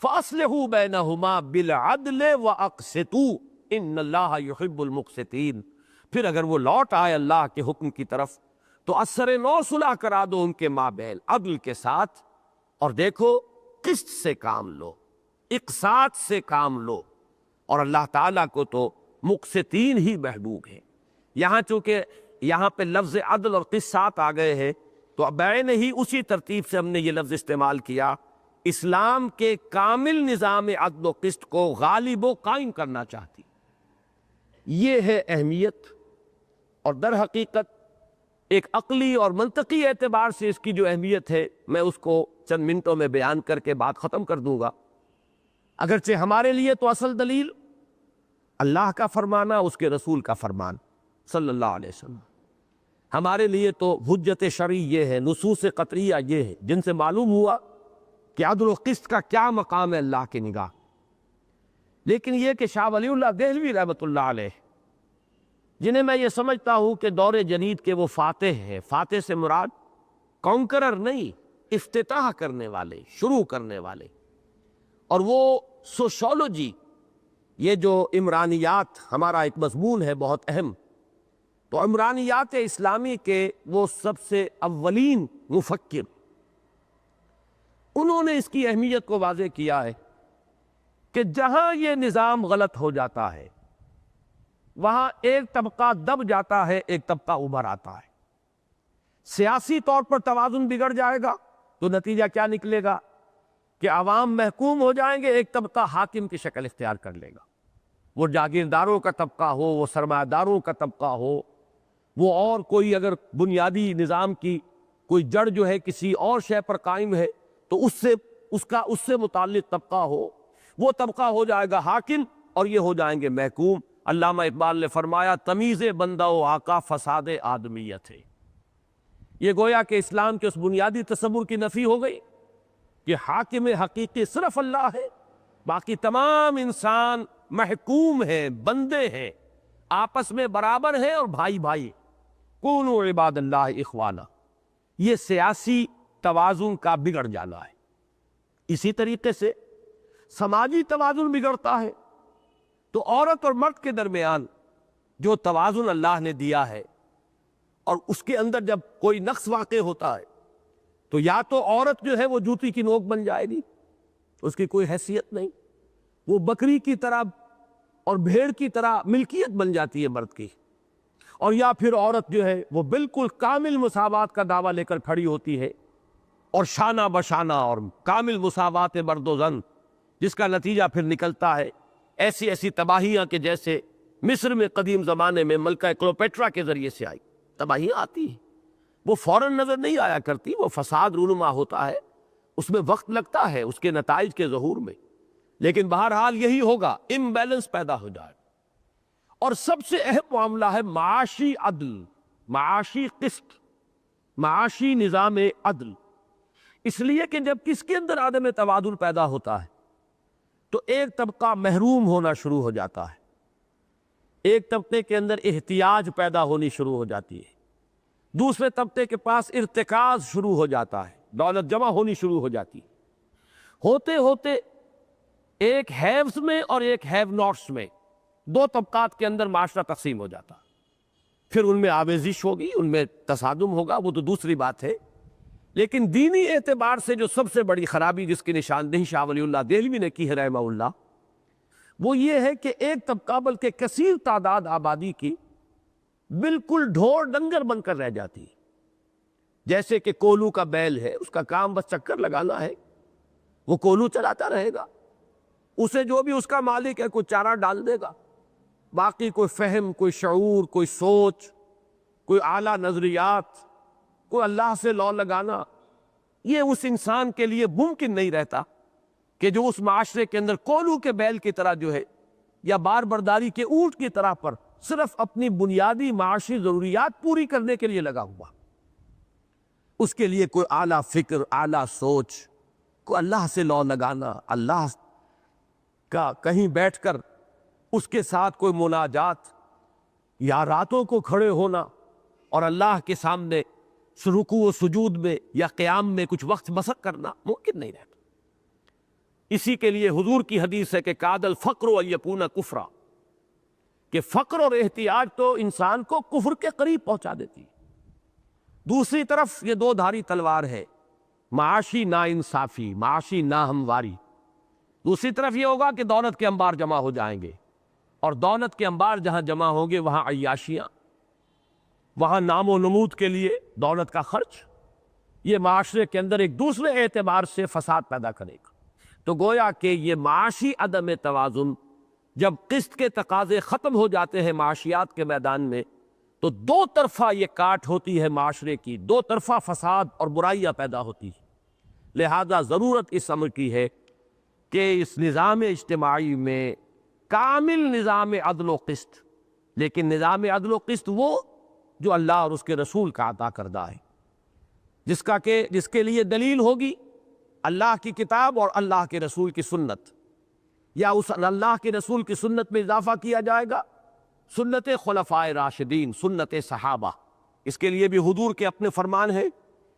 فَأَصْلِحُوا بَيْنَهُمَا بِالْعَدْلِ وَأَقْسِطُوا إِنَّ اللَّهَ يُحِبُّ الْمُقْسِطِينَ، پھر اگر وہ لوٹ آئے اللہ کے حکم کی طرف تو اثر نو صلح کرا دو ان کے مابین عدل کے ساتھ، اور دیکھو قسط سے کام لو، اقساط سے کام لو، اور اللہ تعالیٰ کو تو مقسطین ہی محبوب ہے۔ یہاں چونکہ یہاں پہ لفظ عدل اور قسط آ گئے ہیں تو بین ہی اسی ترتیب سے ہم نے یہ لفظ استعمال کیا، اسلام کے کامل نظام عدل و قسط کو غالب و قائم کرنا چاہتی۔ یہ ہے اہمیت، اور در حقیقت ایک عقلی اور منطقی اعتبار سے اس کی جو اہمیت ہے میں اس کو چند منٹوں میں بیان کر کے بات ختم کر دوں گا۔ اگرچہ ہمارے لیے تو اصل دلیل اللہ کا فرمانا، اس کے رسول کا فرمان صلی اللہ علیہ وسلم، ہمارے لیے تو حجت شرعی یہ ہے، نصوص قطعیہ یہ ہے جن سے معلوم ہوا کہ عدل و قسط کا کیا مقام ہے اللہ کی نگاہ۔ لیکن یہ کہ شاہ ولی اللہ دہلوی رحمۃ اللہ علیہ، جنہیں میں یہ سمجھتا ہوں کہ دور جدید کے وہ فاتح ہیں، فاتح سے مراد کانکرر نہیں، افتتاح کرنے والے، شروع کرنے والے، اور وہ سوشولوجی، یہ جو عمرانیات ہمارا ایک مضمون ہے بہت اہم، تو عمرانیات اسلامی کے وہ سب سے اولین مفکر، انہوں نے اس کی اہمیت کو واضح کیا ہے کہ جہاں یہ نظام غلط ہو جاتا ہے وہاں ایک طبقہ دب جاتا ہے، ایک طبقہ ابھر آتا ہے۔ سیاسی طور پر توازن بگڑ جائے گا تو نتیجہ کیا نکلے گا کہ عوام محکوم ہو جائیں گے، ایک طبقہ حاکم کی شکل اختیار کر لے گا، وہ جاگیرداروں کا طبقہ ہو، وہ سرمایہ داروں کا طبقہ ہو، وہ اور کوئی اگر بنیادی نظام کی کوئی جڑ جو ہے کسی اور شے پر قائم ہے تو اس سے متعلق طبقہ ہو، وہ طبقہ ہو جائے گا حاکم اور یہ ہو جائیں گے محکوم۔ علامہ اقبال نے فرمایا تمیز بندہ و آقا فساد آدمیت ہے۔ یہ گویا کہ اسلام کے اس بنیادی تصور کی نفی ہو گئی کہ حاکم حقیقی صرف اللہ ہے، باقی تمام انسان محکوم ہیں، بندے ہیں، آپس میں برابر ہیں اور بھائی بھائی، کونوا عباد اللہ اخوانا۔ یہ سیاسی توازن کا بگڑ جانا ہے۔ اسی طریقے سے سماجی توازن بگڑتا ہے تو عورت اور مرد کے درمیان جو توازن اللہ نے دیا ہے، اور اس کے اندر جب کوئی نقص واقع ہوتا ہے تو یا تو عورت جو ہے وہ جوتی کی نوک بن جائے گی، اس کی کوئی حیثیت نہیں، وہ بکری کی طرح اور بھیڑ کی طرح ملکیت بن جاتی ہے مرد کی، اور یا پھر عورت جو ہے وہ بالکل کامل مساوات کا دعویٰ لے کر کھڑی ہوتی ہے، اور شانہ بشانہ اور کامل مساوات مرد و زن، جس کا نتیجہ پھر نکلتا ہے ایسی ایسی تباہیاں کہ جیسے مصر میں قدیم زمانے میں ملکہ کلوپیٹرا کے ذریعے سے آئی تباہیاں آتی ہیں، وہ فوراً نظر نہیں آیا کرتی، وہ فساد رونما ہوتا ہے، اس میں وقت لگتا ہے اس کے نتائج کے ظہور میں، لیکن بہرحال یہی ہوگا، امبیلنس پیدا ہو جائے۔ اور سب سے اہم معاملہ ہے معاشی عدل، معاشی قسط، معاشی نظام عدل، اس لیے کہ جب کس کے اندر عدم توازن پیدا ہوتا ہے تو ایک طبقہ محروم ہونا شروع ہو جاتا ہے، ایک طبقے کے اندر احتیاج پیدا ہونی شروع ہو جاتی ہے، دوسرے طبقے کے پاس ارتکاز شروع ہو جاتا ہے، دولت جمع ہونی شروع ہو جاتی ہے، ہوتے ہوتے ایک ہیوز میں اور ایک ہیو ناٹس میں، دو طبقات کے اندر معاشرہ تقسیم ہو جاتا، پھر ان میں آمیزش ہوگی، ان میں تصادم ہوگا، وہ تو دوسری بات ہے، لیکن دینی اعتبار سے جو سب سے بڑی خرابی جس کی نشاندہی شاہ ولی اللہ دہلوی نے کی ہے رحمہ اللہ، وہ یہ ہے کہ ایک طبقہ بلکہ کثیر تعداد آبادی کی بالکل ڈھور ڈنگر بن کر رہ جاتی ہے۔ جیسے کہ کولو کا بیل ہے، اس کا کام بس چکر لگانا ہے، وہ کولو چلاتا رہے گا، اسے جو بھی اس کا مالک ہے کوئی چارہ ڈال دے گا، باقی کوئی فہم، کوئی شعور، کوئی سوچ، کوئی اعلیٰ نظریات، کوئی اللہ سے لو لگانا، یہ اس انسان کے لیے ممکن نہیں رہتا کہ جو اس معاشرے کے اندر کولو کے بیل کی طرح جو ہے یا بار برداری کے اونٹ کی طرح پر صرف اپنی بنیادی معاشی ضروریات پوری کرنے کے لیے لگا ہوا، اس کے لیے کوئی اعلیٰ فکر، اعلیٰ سوچ، کوئی اللہ سے لو لگانا، اللہ کا کہیں بیٹھ کر اس کے ساتھ کوئی مناجات یا راتوں کو کھڑے ہونا اور اللہ کے سامنے رکوع و سجود میں یا قیام میں کچھ وقت بسر کرنا ممکن نہیں رہتا۔ اسی کے لیے حضور کی حدیث ہے کہ کاد الفقر ان یکون کفرا، کہ فقر اور احتیاج تو انسان کو کفر کے قریب پہنچا دیتی ہے۔ دوسری طرف یہ دو دھاری تلوار ہے، معاشی ناانصافی، معاشی ناہمواری۔ دوسری طرف یہ ہوگا کہ دولت کے انبار جمع ہو جائیں گے، اور دولت کے انبار جہاں جمع ہوں گے وہاں عیاشیاں، وہاں نام و نمود کے لیے دولت کا خرچ، یہ معاشرے کے اندر ایک دوسرے اعتبار سے فساد پیدا کرے گا۔ تو گویا کہ یہ معاشی عدم توازن، جب قسط کے تقاضے ختم ہو جاتے ہیں معاشیات کے میدان میں، تو دو طرفہ یہ کاٹ ہوتی ہے معاشرے کی، دو طرفہ فساد اور برائیاں پیدا ہوتی ہیں۔ لہذا ضرورت اس امر کی ہے کہ اس نظام اجتماعی میں کامل نظام عدل و قسط، لیکن نظام عدل و قسط وہ جو اللہ اور اس کے رسول کا عطا کردہ ہے، جس کے لیے دلیل ہوگی اللہ کی کتاب اور اللہ کے رسول کی سنت، یا اس اللہ کے رسول کی سنت میں اضافہ کیا جائے گا سنت خلفائے راشدین، سنت صحابہ۔ اس کے لیے بھی حضور کے اپنے فرمان ہیں،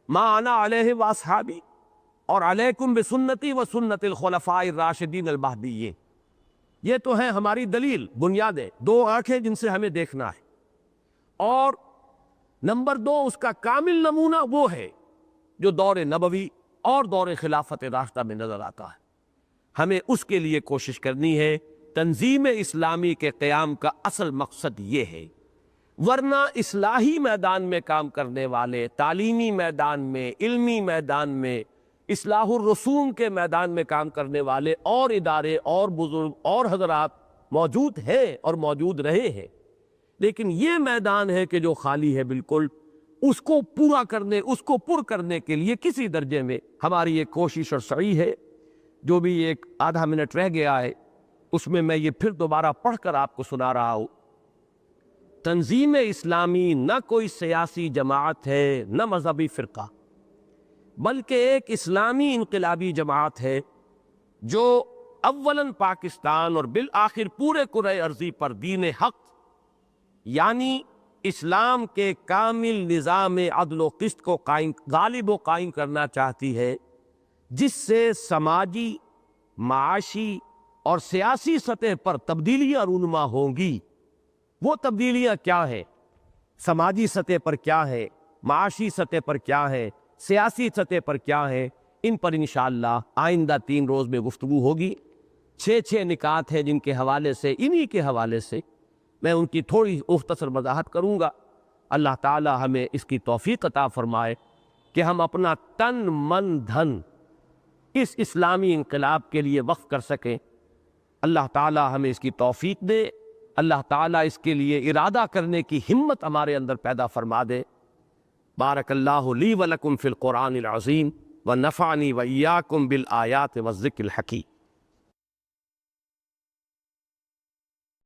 ما انا علیہ واصحابی، اور علیکم بسنتی و سنت الخلفاء الراشدین المہدیین۔ یہ تو ہیں ہماری دلیل، بنیادیں، دو آنکھیں جن سے ہمیں دیکھنا ہے۔ اور نمبر دو، اس کا کامل نمونہ وہ ہے جو دور نبوی اور دور خلافت راشدہ میں نظر آتا ہے۔ ہمیں اس کے لیے کوشش کرنی ہے۔ تنظیم اسلامی کے قیام کا اصل مقصد یہ ہے، ورنہ اصلاحی میدان میں کام کرنے والے، تعلیمی میدان میں، علمی میدان میں، اصلاح الرسوم کے میدان میں کام کرنے والے اور ادارے اور بزرگ اور حضرات موجود ہیں اور موجود رہے ہیں، لیکن یہ میدان ہے کہ جو خالی ہے بالکل، اس کو پورا کرنے، اس کو پر کرنے کے لیے کسی درجے میں ہماری یہ کوشش اور سعی ہے۔ جو بھی ایک آدھا منٹ رہ گیا ہے اس میں میں یہ پھر دوبارہ پڑھ کر آپ کو سنا رہا ہوں۔ تنظیم اسلامی نہ کوئی سیاسی جماعت ہے، نہ مذہبی فرقہ، بلکہ ایک اسلامی انقلابی جماعت ہے جو اولاً پاکستان اور بالآخر پورے کرۂ ارضی پر دین حق یعنی اسلام کے کامل نظام عدل و قسط کو غالب و قائم کرنا چاہتی ہے، جس سے سماجی، معاشی اور سیاسی سطح پر تبدیلیاں رونما ہوں گی۔ وہ تبدیلیاں کیا ہیں؟ سماجی سطح پر کیا ہے، معاشی سطح پر کیا ہے، سیاسی سطح پر کیا ہے، ان پر انشاءاللہ آئندہ 3 روز میں گفتگو ہوگی۔ 6 نکات ہیں جن کے حوالے سے، انہی کے حوالے سے میں ان کی تھوڑی مختصر وضاحت کروں گا۔ اللہ تعالی ہمیں اس کی توفیق عطا فرمائے کہ ہم اپنا تن، من، دھن اس اسلامی انقلاب کے لیے وقف کر سکیں۔ اللہ تعالی ہمیں اس کی توفیق دے، اللہ تعالی اس کے لیے ارادہ کرنے کی ہمت ہمارے اندر پیدا فرما دے۔ بارک اللہ لی ولکم فی القرآن العظیم ونفعنی وإیاکم بالآیات والذکر الحکیم۔